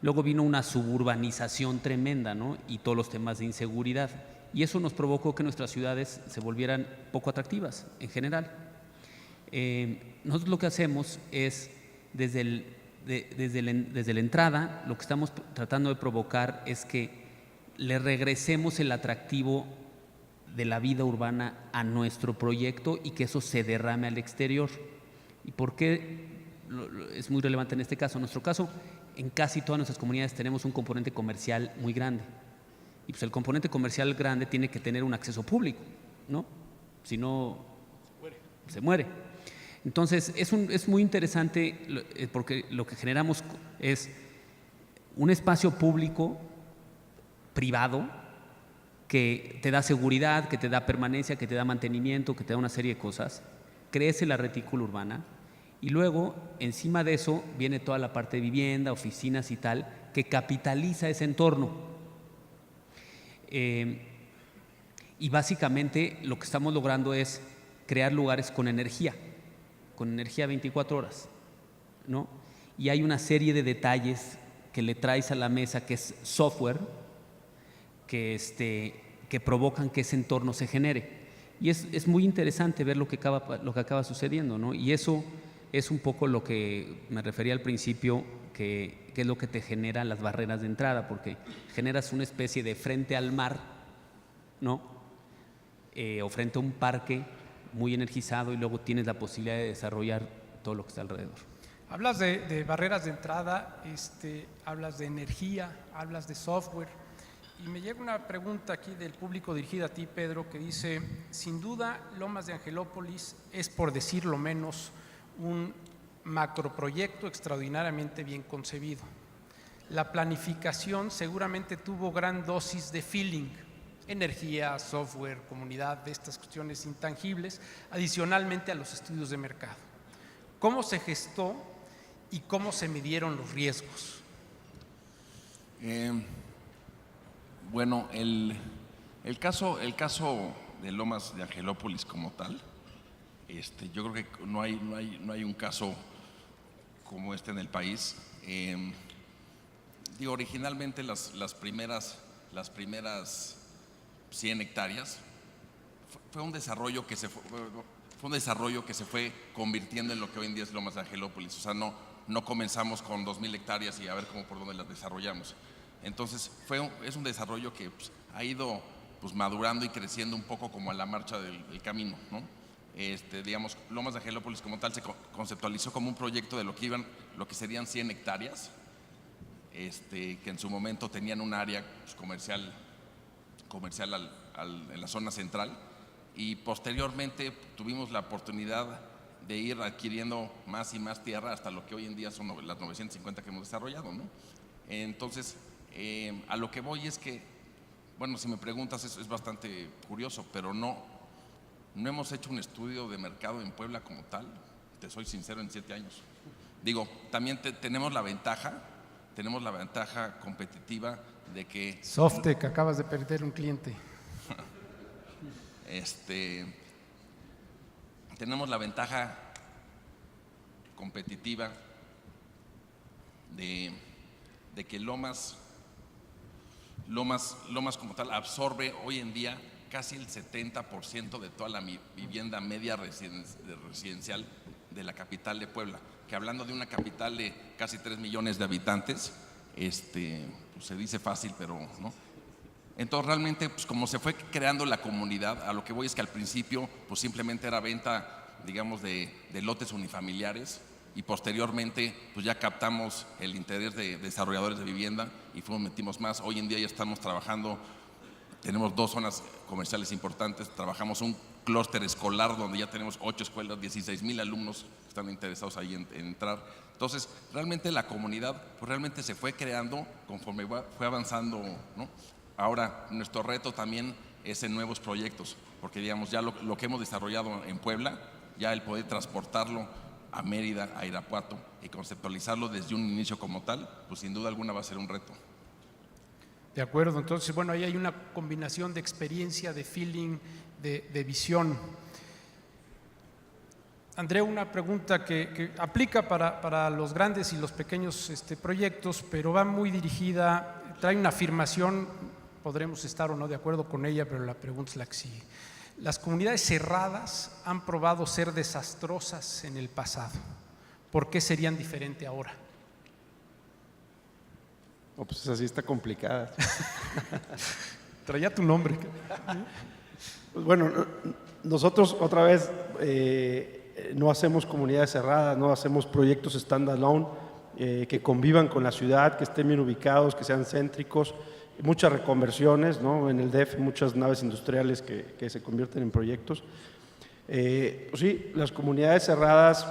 Luego vino una suburbanización tremenda, ¿no? Y todos los temas de inseguridad. Y eso nos provocó que nuestras ciudades se volvieran poco atractivas en general. Nosotros lo que hacemos es, desde la entrada, lo que estamos tratando de provocar es que le regresemos el atractivo de la vida urbana a nuestro proyecto y que eso se derrame al exterior. ¿Y por qué es muy relevante en este caso? En nuestro caso, en casi todas nuestras comunidades tenemos un componente comercial muy grande. Y pues el componente comercial grande tiene que tener un acceso público, ¿no? Si no, se muere. Entonces, es muy interesante porque lo que generamos es un espacio público, privado, que te da seguridad, que te da permanencia, que te da mantenimiento, que te da una serie de cosas. Crece la retícula urbana y luego, encima de eso, viene toda la parte de vivienda, oficinas y tal, que capitaliza ese entorno. Y básicamente lo que estamos logrando es crear lugares con energía 24 horas, ¿no? Y hay una serie de detalles que le traes a la mesa, que es software, que provocan que ese entorno se genere. Y es muy interesante ver lo que acaba sucediendo, ¿no? Y eso es un poco lo que me refería al principio, que es lo que te genera las barreras de entrada, porque generas una especie de frente al mar, ¿no? O frente a un parque muy energizado, y luego tienes la posibilidad de desarrollar todo lo que está alrededor. Hablas de barreras de entrada, hablas de energía, hablas de software, y me llega una pregunta aquí del público dirigida a ti, Pedro, que dice: sin duda, Lomas de Angelópolis es, por decirlo menos, un macroproyecto extraordinariamente bien concebido. La planificación seguramente tuvo gran dosis de feeling, energía, software, comunidad, de estas cuestiones intangibles, adicionalmente a los estudios de mercado. ¿Cómo se gestó y cómo se midieron los riesgos? Bueno, el caso de Lomas de Angelópolis como tal, yo creo que no hay un caso como este en el país. Originalmente las primeras 100 hectáreas fue un desarrollo que se fue convirtiendo en lo que hoy en día es Lomas de Angelópolis. O sea, no comenzamos con 2,000 hectáreas y a ver por dónde las desarrollamos. Entonces es un desarrollo que ha ido madurando y creciendo un poco como a la marcha del camino, ¿no? Digamos, Lomas de Angelópolis como tal se conceptualizó como un proyecto de lo que serían 100 hectáreas, que en su momento tenían un área comercial en la zona central, y posteriormente tuvimos la oportunidad de ir adquiriendo más y más tierra hasta lo que hoy en día son las 950 que hemos desarrollado, ¿no? Entonces, a lo que voy es que, bueno, si me preguntas, es bastante curioso, pero no hemos hecho un estudio de mercado en Puebla como tal, te soy sincero, en 7 años. También tenemos la ventaja competitiva de que… Softec, acabas de perder un cliente. Tenemos la ventaja competitiva de que Lomas como tal absorbe hoy en día casi el 70% de toda la vivienda media residencial de la capital de Puebla, que hablando de una capital de casi 3 millones de habitantes, se dice fácil, pero no. Entonces realmente, como se fue creando la comunidad, a lo que voy es que al principio simplemente era venta, digamos, de lotes unifamiliares, y posteriormente ya captamos el interés de desarrolladores de vivienda y metimos más. Hoy en día ya estamos trabajando, tenemos 2 zonas comerciales importantes, trabajamos un clúster escolar donde ya tenemos 8 escuelas, 16,000 alumnos que están interesados ahí en entrar. Entonces realmente la comunidad realmente se fue creando conforme fue avanzando, ¿no? Ahora nuestro reto también es en nuevos proyectos, porque digamos ya lo que hemos desarrollado en Puebla, ya el poder transportarlo a Mérida, a Irapuato, y conceptualizarlo desde un inicio como tal, sin duda alguna va a ser un reto. De acuerdo, entonces, bueno, ahí hay una combinación de experiencia, de feeling, de visión. André, una pregunta que aplica para los grandes y los pequeños proyectos, pero va muy dirigida, trae una afirmación, podremos estar o no de acuerdo con ella, pero la pregunta es la que sigue. Las comunidades cerradas han probado ser desastrosas en el pasado. ¿Por qué serían diferentes ahora? Oh, pues esa sí está complicada. Traía tu nombre. Pues bueno, nosotros otra vez no hacemos comunidades cerradas, no hacemos proyectos standalone que convivan con la ciudad, que estén bien ubicados, que sean céntricos. Muchas reconversiones, ¿no? En el DF, muchas naves industriales que se convierten en proyectos. Pues sí, las comunidades cerradas,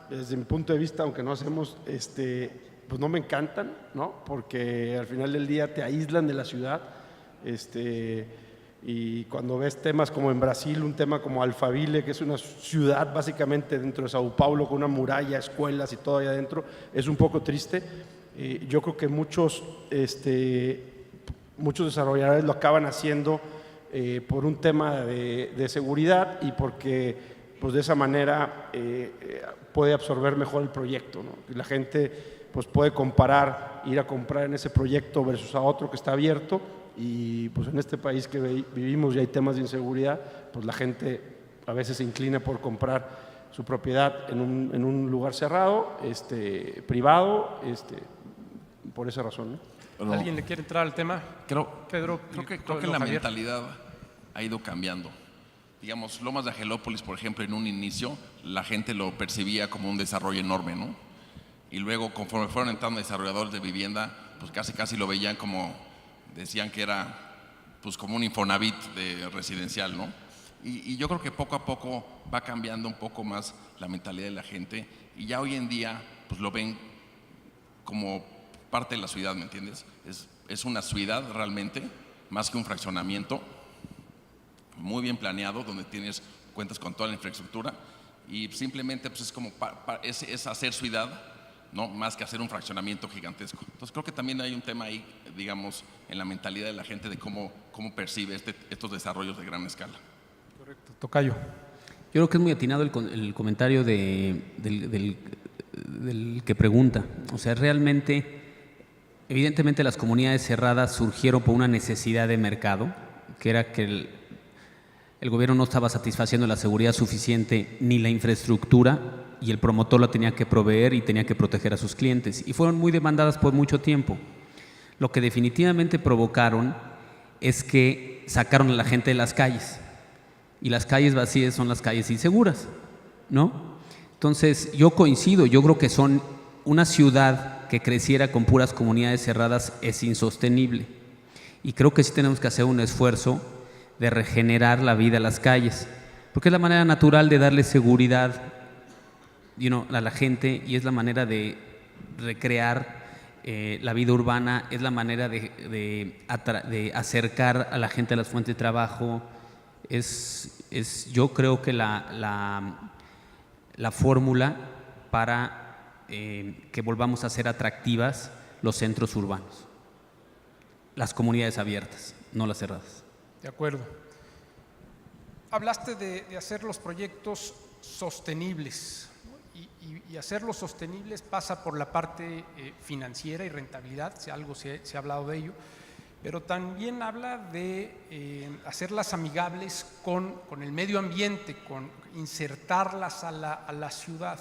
desde mi punto de vista, aunque no hacemos, pues no me encantan, ¿no? Porque al final del día te aíslan de la ciudad. Y cuando ves temas como en Brasil, un tema como Alphaville, que es una ciudad básicamente dentro de Sao Paulo con una muralla, escuelas y todo ahí adentro, es un poco triste. Yo creo que muchos desarrolladores lo acaban haciendo por un tema de seguridad y porque pues de esa manera puede absorber mejor el proyecto, ¿no? La gente pues puede comparar, ir a comprar en ese proyecto versus a otro que está abierto, y pues en este país que vivimos y hay temas de inseguridad, pues la gente a veces se inclina por comprar su propiedad en un lugar cerrado, privado, por esa razón, ¿no? Pero ¿Alguien le quiere entrar al tema? Pedro, creo que la mentalidad ha ido cambiando. Digamos, Lomas de Angelópolis, por ejemplo, en un inicio la gente lo percibía como un desarrollo enorme, ¿no? Y luego, conforme fueron entrando desarrolladores de vivienda, pues casi lo veían como, decían que era pues como un Infonavit de residencial, ¿no? Y yo creo que poco a poco va cambiando un poco más la mentalidad de la gente, y ya hoy en día pues lo ven como parte de la ciudad, ¿me entiendes? Es una ciudad realmente, más que un fraccionamiento, muy bien planeado, donde cuentas con toda la infraestructura, y simplemente pues es como es hacer ciudad, ¿no? Más que hacer un fraccionamiento gigantesco. Entonces creo que también hay un tema ahí, digamos, en la mentalidad de la gente de cómo percibe estos desarrollos de gran escala. Correcto. Tocayo. Yo creo que es muy atinado el comentario del que pregunta. O sea, realmente, evidentemente las comunidades cerradas surgieron por una necesidad de mercado, que era que el gobierno no estaba satisfaciendo la seguridad suficiente ni la infraestructura, y el promotor la tenía que proveer y tenía que proteger a sus clientes, y fueron muy demandadas por mucho tiempo. Lo que definitivamente provocaron es que sacaron a la gente de las calles, y las calles vacías son las calles inseguras, ¿no? Entonces yo coincido, yo creo que una ciudad que creciera con puras comunidades cerradas es insostenible, y creo que sí tenemos que hacer un esfuerzo de regenerar la vida a las calles, porque es la manera natural de darle seguridad a la gente, y es la manera de recrear la vida urbana, es la manera de acercar a la gente a las fuentes de trabajo. Yo creo que la fórmula para que volvamos a ser atractivas los centros urbanos, las comunidades abiertas, no las cerradas. De acuerdo. Hablaste de hacer los proyectos sostenibles, y hacerlos sostenibles pasa por la parte financiera y rentabilidad, si algo se ha hablado de ello, pero también habla de hacerlas amigables con el medio ambiente, con insertarlas a la ciudad.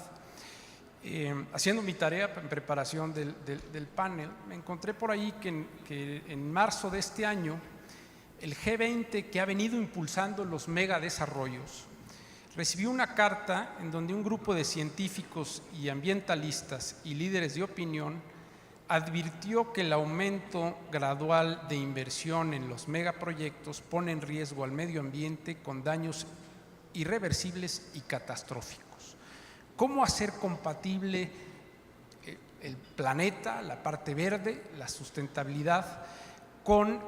Haciendo mi tarea en preparación del panel, me encontré por ahí que en marzo de este año el G20, que ha venido impulsando los megadesarrollos, recibió una carta en donde un grupo de científicos y ambientalistas y líderes de opinión advirtió que el aumento gradual de inversión en los megaproyectos pone en riesgo al medio ambiente con daños irreversibles y catastróficos. ¿Cómo hacer compatible el planeta, la parte verde, la sustentabilidad, con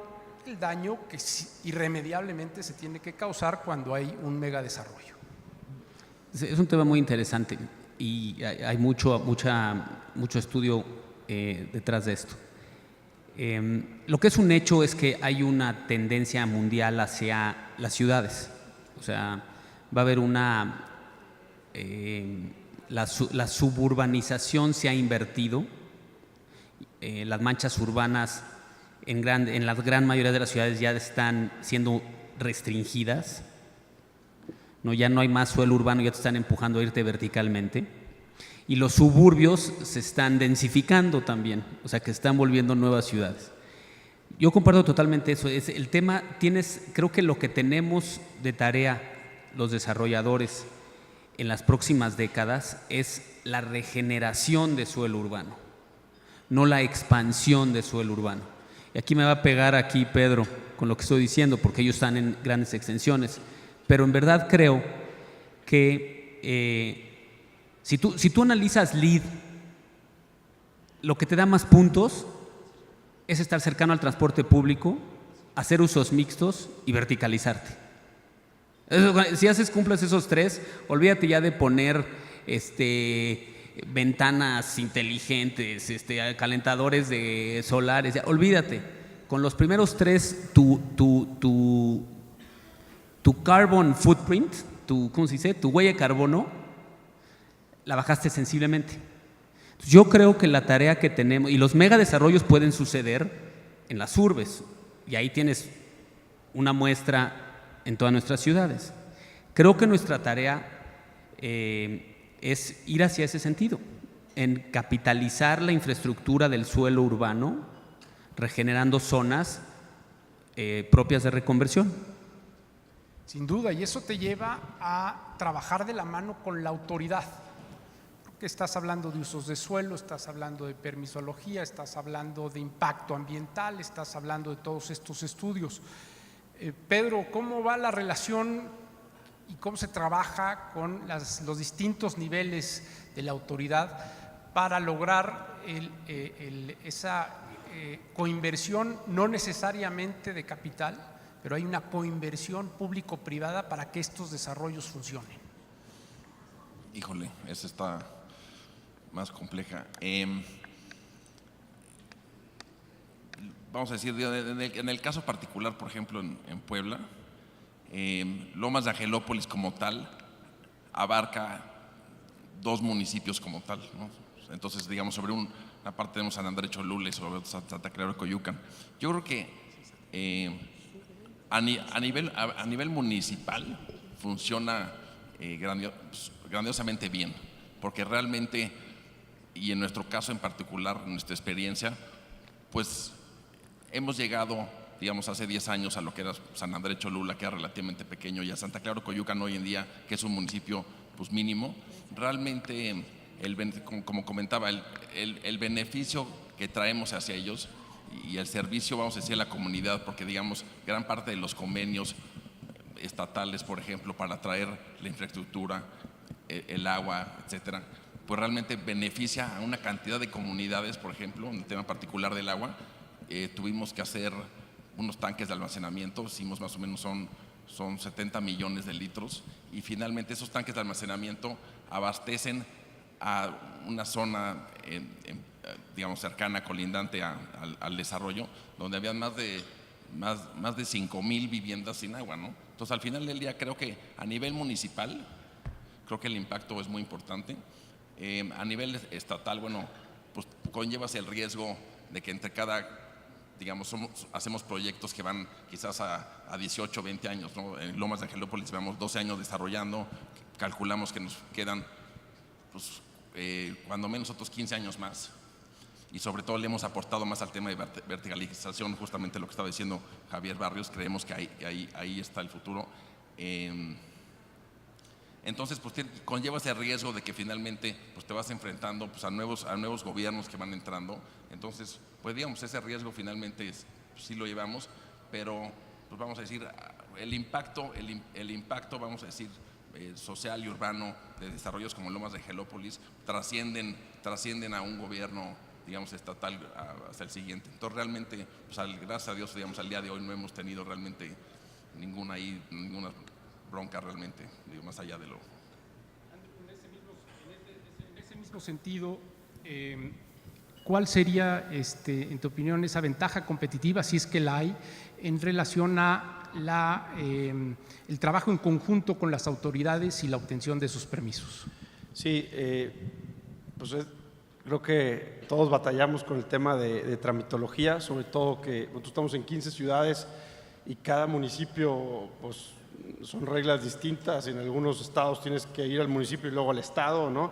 el daño que irremediablemente se tiene que causar cuando hay un megadesarrollo? Es un tema muy interesante y hay mucho estudio detrás de esto. Lo que es un hecho es que hay una tendencia mundial hacia las ciudades. O sea, va a haber la suburbanización se ha invertido. Las manchas urbanas en la gran mayoría de las ciudades ya están siendo restringidas. ¿no? Ya no hay más suelo urbano, ya te están empujando a irte verticalmente. Y los suburbios se están densificando también, o sea que están volviendo nuevas ciudades. Yo comparto totalmente eso. Es el tema, creo que lo que tenemos de tarea los desarrolladores en las próximas décadas es la regeneración de suelo urbano, no la expansión de suelo urbano. Y aquí me va a pegar aquí Pedro con lo que estoy diciendo, porque ellos están en grandes extensiones, pero en verdad creo que si tú analizas LEED, lo que te da más puntos es estar cercano al transporte público, hacer usos mixtos y verticalizarte. Si cumples esos tres, olvídate ya de poner ventanas inteligentes, calentadores de solares, ya, olvídate. Con los primeros tres, tu carbon footprint, ¿cómo se dice? Tu huella de carbono, la bajaste sensiblemente. Yo creo que la tarea que tenemos, y los megadesarrollos pueden suceder en las urbes, y ahí tienes una muestra en todas nuestras ciudades. Creo que nuestra tarea es ir hacia ese sentido, en capitalizar la infraestructura del suelo urbano, regenerando zonas propias de reconversión. Sin duda, y eso te lleva a trabajar de la mano con la autoridad. Que estás hablando de usos de suelo, estás hablando de permisología, estás hablando de impacto ambiental, estás hablando de todos estos estudios. Pedro, ¿cómo va la relación y cómo se trabaja con los distintos niveles de la autoridad para lograr esa coinversión, no necesariamente de capital, pero hay una coinversión público-privada para que estos desarrollos funcionen? Híjole, esa está más compleja. Vamos a decir, en el caso particular, por ejemplo, en Puebla, Lomas de Angelópolis como tal abarca 2 municipios como tal, ¿no? Entonces, digamos, sobre una parte tenemos San Andrés Cholula y sobre otra Santa Clara de Coyucan. Yo creo que a nivel municipal funciona grandiosamente bien, porque realmente, y en nuestro caso en particular, en nuestra experiencia, pues hemos llegado, digamos, hace 10 años a lo que era San Andrés Cholula, que era relativamente pequeño, y a Santa Clara Coyucan hoy en día, que es un municipio pues mínimo. Realmente, como comentaba, el beneficio que traemos hacia ellos y el servicio, vamos a decir, a la comunidad, porque digamos, gran parte de los convenios estatales, por ejemplo, para traer la infraestructura, el agua, etcétera, pues realmente beneficia a una cantidad de comunidades. Por ejemplo, en el tema particular del agua, tuvimos que hacer unos tanques de almacenamiento, hicimos más o menos son 70 millones de litros, y finalmente esos tanques de almacenamiento abastecen a una zona digamos cercana, colindante al desarrollo, donde había más de 5,000 viviendas sin agua, ¿no? Entonces, al final del día, creo que a nivel municipal, creo que el impacto es muy importante. A nivel estatal, bueno, pues conllevas el riesgo de que entre cada, digamos, hacemos proyectos que van quizás a 18, 20 años, ¿no? En Lomas de Angelópolis llevamos 12 años desarrollando, calculamos que nos quedan, pues, cuando menos otros 15 años más. Y sobre todo le hemos aportado más al tema de verticalización, justamente lo que estaba diciendo Javier Barrios. Creemos que ahí está el futuro. Entonces, pues conlleva ese riesgo de que finalmente pues, te vas enfrentando pues, a nuevos gobiernos que van entrando. Entonces, pues digamos, ese riesgo finalmente pues, sí lo llevamos, pero pues vamos a decir, el impacto, vamos a decir, social y urbano de desarrollos como Lomas de Angelópolis trascienden a un gobierno, digamos, estatal hasta el siguiente. Entonces, realmente, pues, gracias a Dios, digamos, al día de hoy no hemos tenido realmente ninguna bronca realmente, digo, más allá de lo… En ese mismo sentido, ¿cuál sería, en tu opinión, esa ventaja competitiva, si es que la hay, en relación a el trabajo en conjunto con las autoridades y la obtención de sus permisos? Sí, pues creo que todos batallamos con el tema de tramitología, sobre todo que nosotros estamos en 15 ciudades y cada municipio pues son reglas distintas. En algunos estados tienes que ir al municipio y luego al estado, ¿no?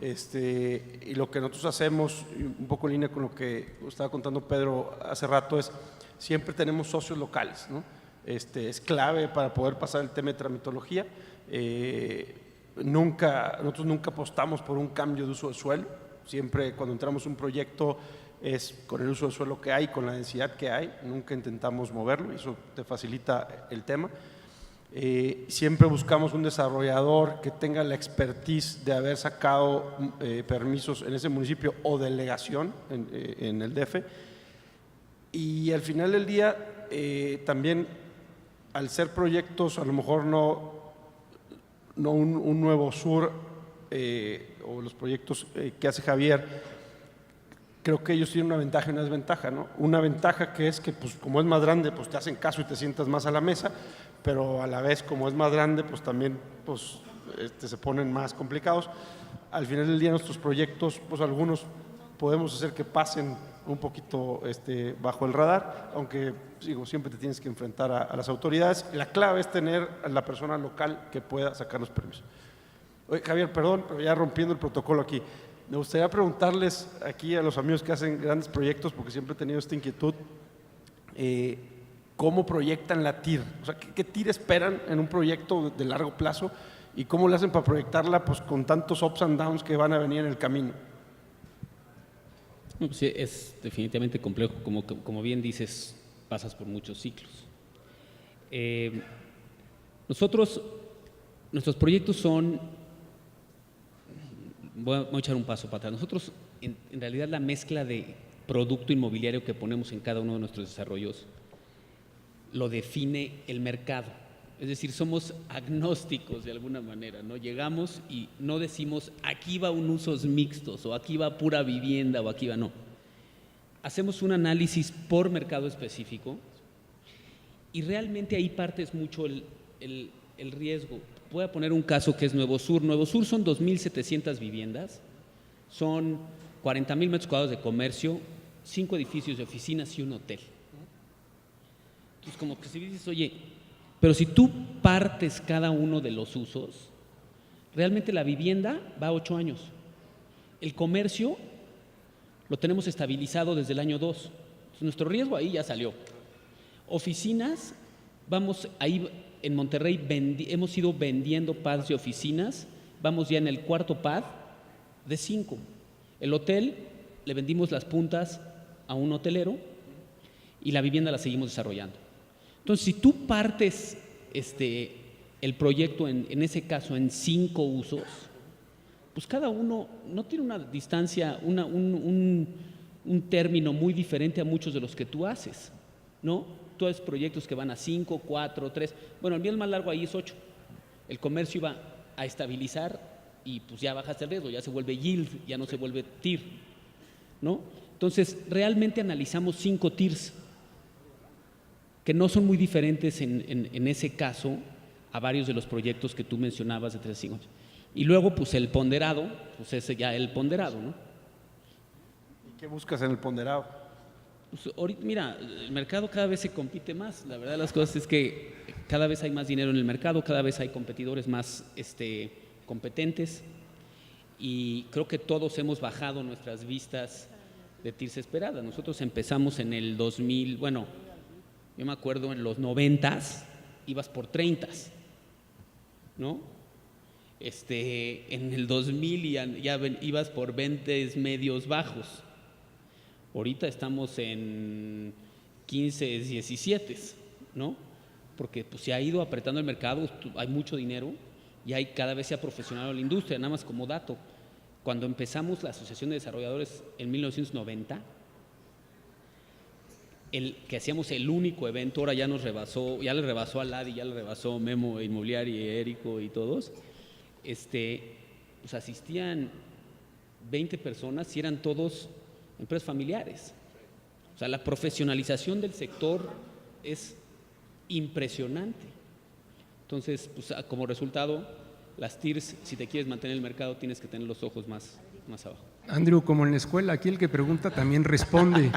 Y lo que nosotros hacemos, un poco en línea con lo que estaba contando Pedro hace rato, es siempre tenemos socios locales, ¿no? Es clave para poder pasar el tema de tramitología. Nosotros nunca apostamos por un cambio de uso de suelo. Siempre cuando entramos a un proyecto es con el uso de suelo que hay, con la densidad que hay. Nunca intentamos moverlo y eso te facilita el tema. Siempre buscamos un desarrollador que tenga la expertise de haber sacado permisos en ese municipio o delegación en el DF. Y al final del día también, al ser proyectos a lo mejor no un Nuevo Sur o los proyectos que hace Javier, creo que ellos tienen una ventaja y una desventaja, ¿no? Una ventaja que es que pues, como es más grande, pues te hacen caso y te sientas más a la mesa, pero a la vez como es más grande, pues también pues, se ponen más complicados. Al final del día nuestros proyectos, pues algunos podemos hacer que pasen un poquito bajo el radar, aunque digo, siempre te tienes que enfrentar a las autoridades. La clave es tener a la persona local que pueda sacar los permisos. Oye, Javier, perdón, pero ya rompiendo el protocolo aquí, me gustaría preguntarles aquí a los amigos que hacen grandes proyectos, porque siempre he tenido esta inquietud, ¿cómo proyectan la TIR? O sea, ¿qué TIR esperan en un proyecto de largo plazo y cómo le hacen para proyectarla pues, con tantos ups and downs que van a venir en el camino? No, pues sí, es definitivamente complejo, como bien dices, pasas por muchos ciclos. Nuestros proyectos son, voy a echar un paso para atrás, nosotros en realidad la mezcla de producto inmobiliario que ponemos en cada uno de nuestros desarrollos lo define el mercado. Es decir, somos agnósticos de alguna manera, ¿no? Llegamos y no decimos aquí va un usos mixtos o aquí va pura vivienda o aquí va, no. Hacemos un análisis por mercado específico y realmente ahí partes mucho el riesgo. Voy a poner un caso que es Nuevo Sur. Nuevo Sur son 2,700 viviendas, son 40,000 metros cuadrados de comercio, 5 edificios de oficinas y un hotel. Entonces, como que si dices, oye, pero si tú partes cada uno de los usos, realmente la vivienda va a 8 años. El comercio lo tenemos estabilizado desde el año 2. Entonces, nuestro riesgo ahí ya salió. Oficinas, vamos ahí en Monterrey, hemos ido vendiendo pads de oficinas, vamos ya en el cuarto pad de 5. El hotel, le vendimos las puntas a un hotelero y la vivienda la seguimos desarrollando. Entonces, si tú partes el proyecto en ese caso en 5 usos, pues cada uno no tiene una distancia, un término muy diferente a muchos de los que tú haces, ¿no? Tú haces proyectos que van a 5, 4, 3, bueno, el mío el más largo ahí es 8. El comercio iba a estabilizar y pues ya bajaste el riesgo, ya se vuelve yield, ya no se vuelve TIR, ¿no? Entonces, realmente analizamos 5 TIRs, que no son muy diferentes en ese caso a varios de los proyectos que tú mencionabas de 3 a 5 años. Y luego, pues el ponderado, pues ese ya el ponderado, ¿no? ¿Y qué buscas en el ponderado? Pues, ahorita, mira, el mercado cada vez se compite más. La verdad de las cosas es que cada vez hay más dinero en el mercado, cada vez hay competidores más competentes y creo que todos hemos bajado nuestras vistas de TIRs esperadas. Nosotros empezamos en el 2000, bueno, yo me acuerdo en los 90s ibas por 30s, ¿no? En el 2000 ya ibas por 20 medios bajos. Ahorita estamos en 15, 17, ¿no? Porque pues, se ha ido apretando el mercado, hay mucho dinero y cada vez se ha profesionalizado la industria. Nada más como dato, cuando empezamos la Asociación de Desarrolladores en 1990, que hacíamos el único evento, ahora ya nos rebasó, ya le rebasó a Ladi, ya le rebasó Memo Inmobiliaria y Érico y todos, pues asistían 20 personas y eran todos empresas familiares. O sea, la profesionalización del sector es impresionante. Entonces, pues, como resultado, las TIRs, si te quieres mantener en el mercado, tienes que tener los ojos más más abajo. Andrew, como en la escuela, aquí el que pregunta también responde.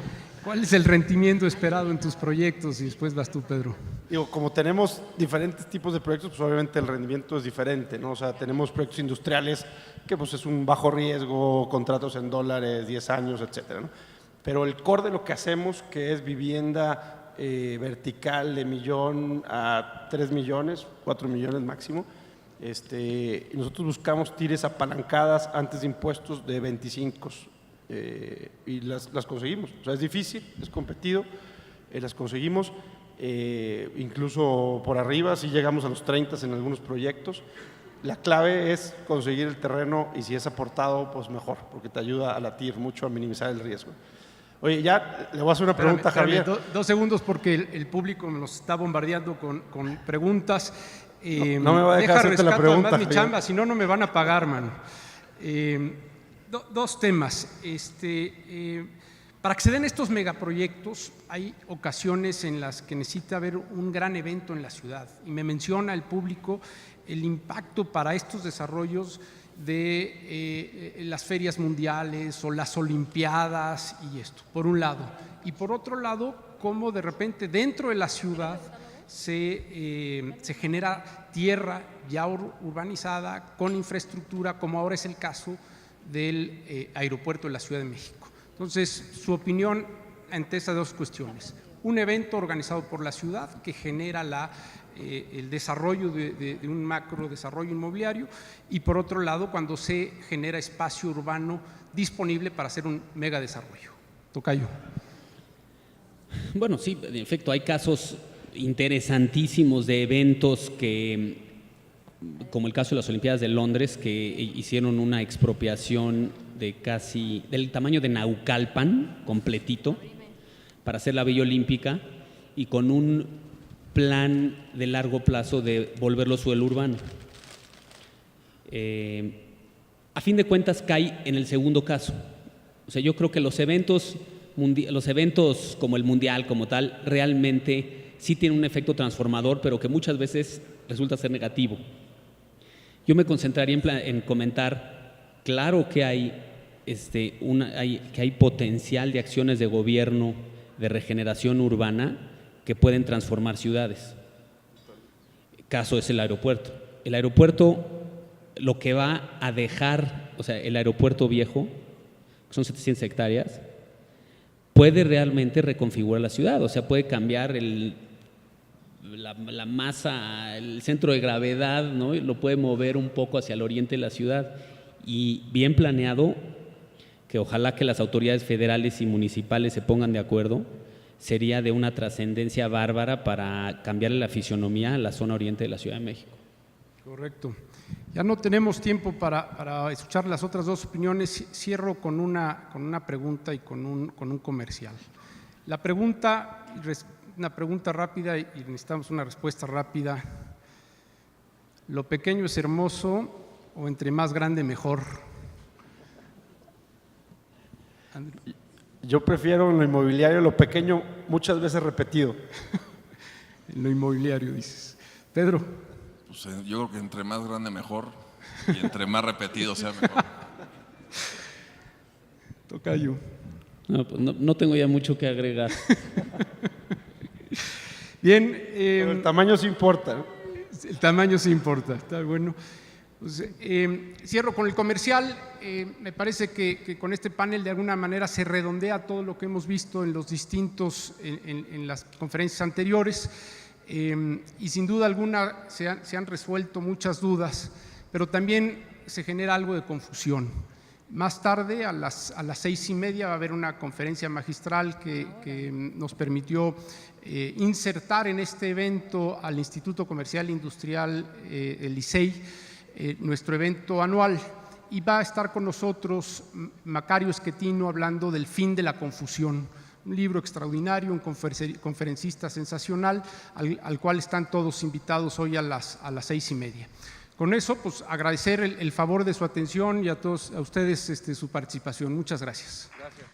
¿Cuál es el rendimiento esperado en tus proyectos? Y después vas tú, Pedro. Digo, como tenemos diferentes tipos de proyectos, pues obviamente el rendimiento es diferente, ¿no? O sea, tenemos proyectos industriales que pues es un bajo riesgo, contratos en dólares, 10 años, etcétera, ¿no? Pero el core de lo que hacemos, que es vivienda vertical de 1 millón a 3 millones, 4 millones máximo, nosotros buscamos tires apalancadas antes de impuestos de 25 y las conseguimos. O sea, es difícil, es competido, las conseguimos, incluso por arriba, si llegamos a los 30 en algunos proyectos. La clave es conseguir el terreno y si es aportado, pues mejor, porque te ayuda a latir mucho, a minimizar el riesgo. Oye, ya le voy a hacer una pregunta a Javier. 2 segundos porque el público nos está bombardeando con preguntas. No me va a dejar hacerte la pregunta, además mi Javier. chamba, si no, no me van a pagar, mano. 2 temas. Para que se den estos megaproyectos, hay ocasiones en las que necesita haber un gran evento en la ciudad. Y me menciona el público el impacto para estos desarrollos de las ferias mundiales o las olimpiadas y esto, por un lado. Y por otro lado, cómo de repente dentro de la ciudad se genera tierra ya urbanizada con infraestructura, como ahora es el caso del aeropuerto de la Ciudad de México. Entonces, su opinión ante esas 2 cuestiones. Un evento organizado por la ciudad que genera el desarrollo de un macro desarrollo inmobiliario y por otro lado cuando se genera espacio urbano disponible para hacer un mega desarrollo. Tocayo. Bueno, sí, en efecto, hay casos interesantísimos de eventos como el caso de las Olimpiadas de Londres, que hicieron una expropiación del tamaño de Naucalpan, completito, para hacer la Villa Olímpica y con un plan de largo plazo de volverlo suelo urbano. A fin de cuentas cae en el segundo caso. O sea, yo creo que los eventos como el Mundial como tal realmente sí tienen un efecto transformador, pero que muchas veces resulta ser negativo. Yo me concentraría en comentar, claro que hay potencial de acciones de gobierno de regeneración urbana que pueden transformar ciudades. El caso es el aeropuerto. El aeropuerto, lo que va a dejar, o sea, el aeropuerto viejo, que son 700 hectáreas, puede realmente reconfigurar la ciudad, o sea, puede cambiar la masa, el centro de gravedad, ¿no? Lo puede mover un poco hacia el oriente de la ciudad y bien planeado, que ojalá que las autoridades federales y municipales se pongan de acuerdo, sería de una trascendencia bárbara para cambiarle la fisionomía a la zona oriente de la Ciudad de México. Correcto. Ya no tenemos tiempo para escuchar las otras 2 opiniones. Cierro con una pregunta y con un comercial. La pregunta, una pregunta rápida y necesitamos una respuesta rápida. ¿Lo pequeño es hermoso o entre más grande mejor? Andrew. Yo prefiero en lo inmobiliario lo pequeño muchas veces repetido. En lo inmobiliario, dices. Pedro. Pues yo creo que entre más grande mejor y entre más repetido sea mejor. Tocayo. No, pues no tengo ya mucho que agregar. Bien. El tamaño sí importa, ¿no? El tamaño sí importa, está bueno. Pues, cierro con el comercial. Me parece que con este panel de alguna manera se redondea todo lo que hemos visto en los distintos, en las conferencias anteriores. Y sin duda alguna se han resuelto muchas dudas, pero también se genera algo de confusión. Más tarde, a las 6:30, va a haber una conferencia magistral que nos permitió insertar en este evento al Instituto Comercial e Industrial, el ICEI, nuestro evento anual. Y va a estar con nosotros Macario Esquetino hablando del fin de la confusión. Un libro extraordinario, un conferencista sensacional, al cual están todos invitados hoy a las 6:30. Con eso, pues agradecer el favor de su atención y a todos a ustedes su participación. Muchas gracias. Gracias.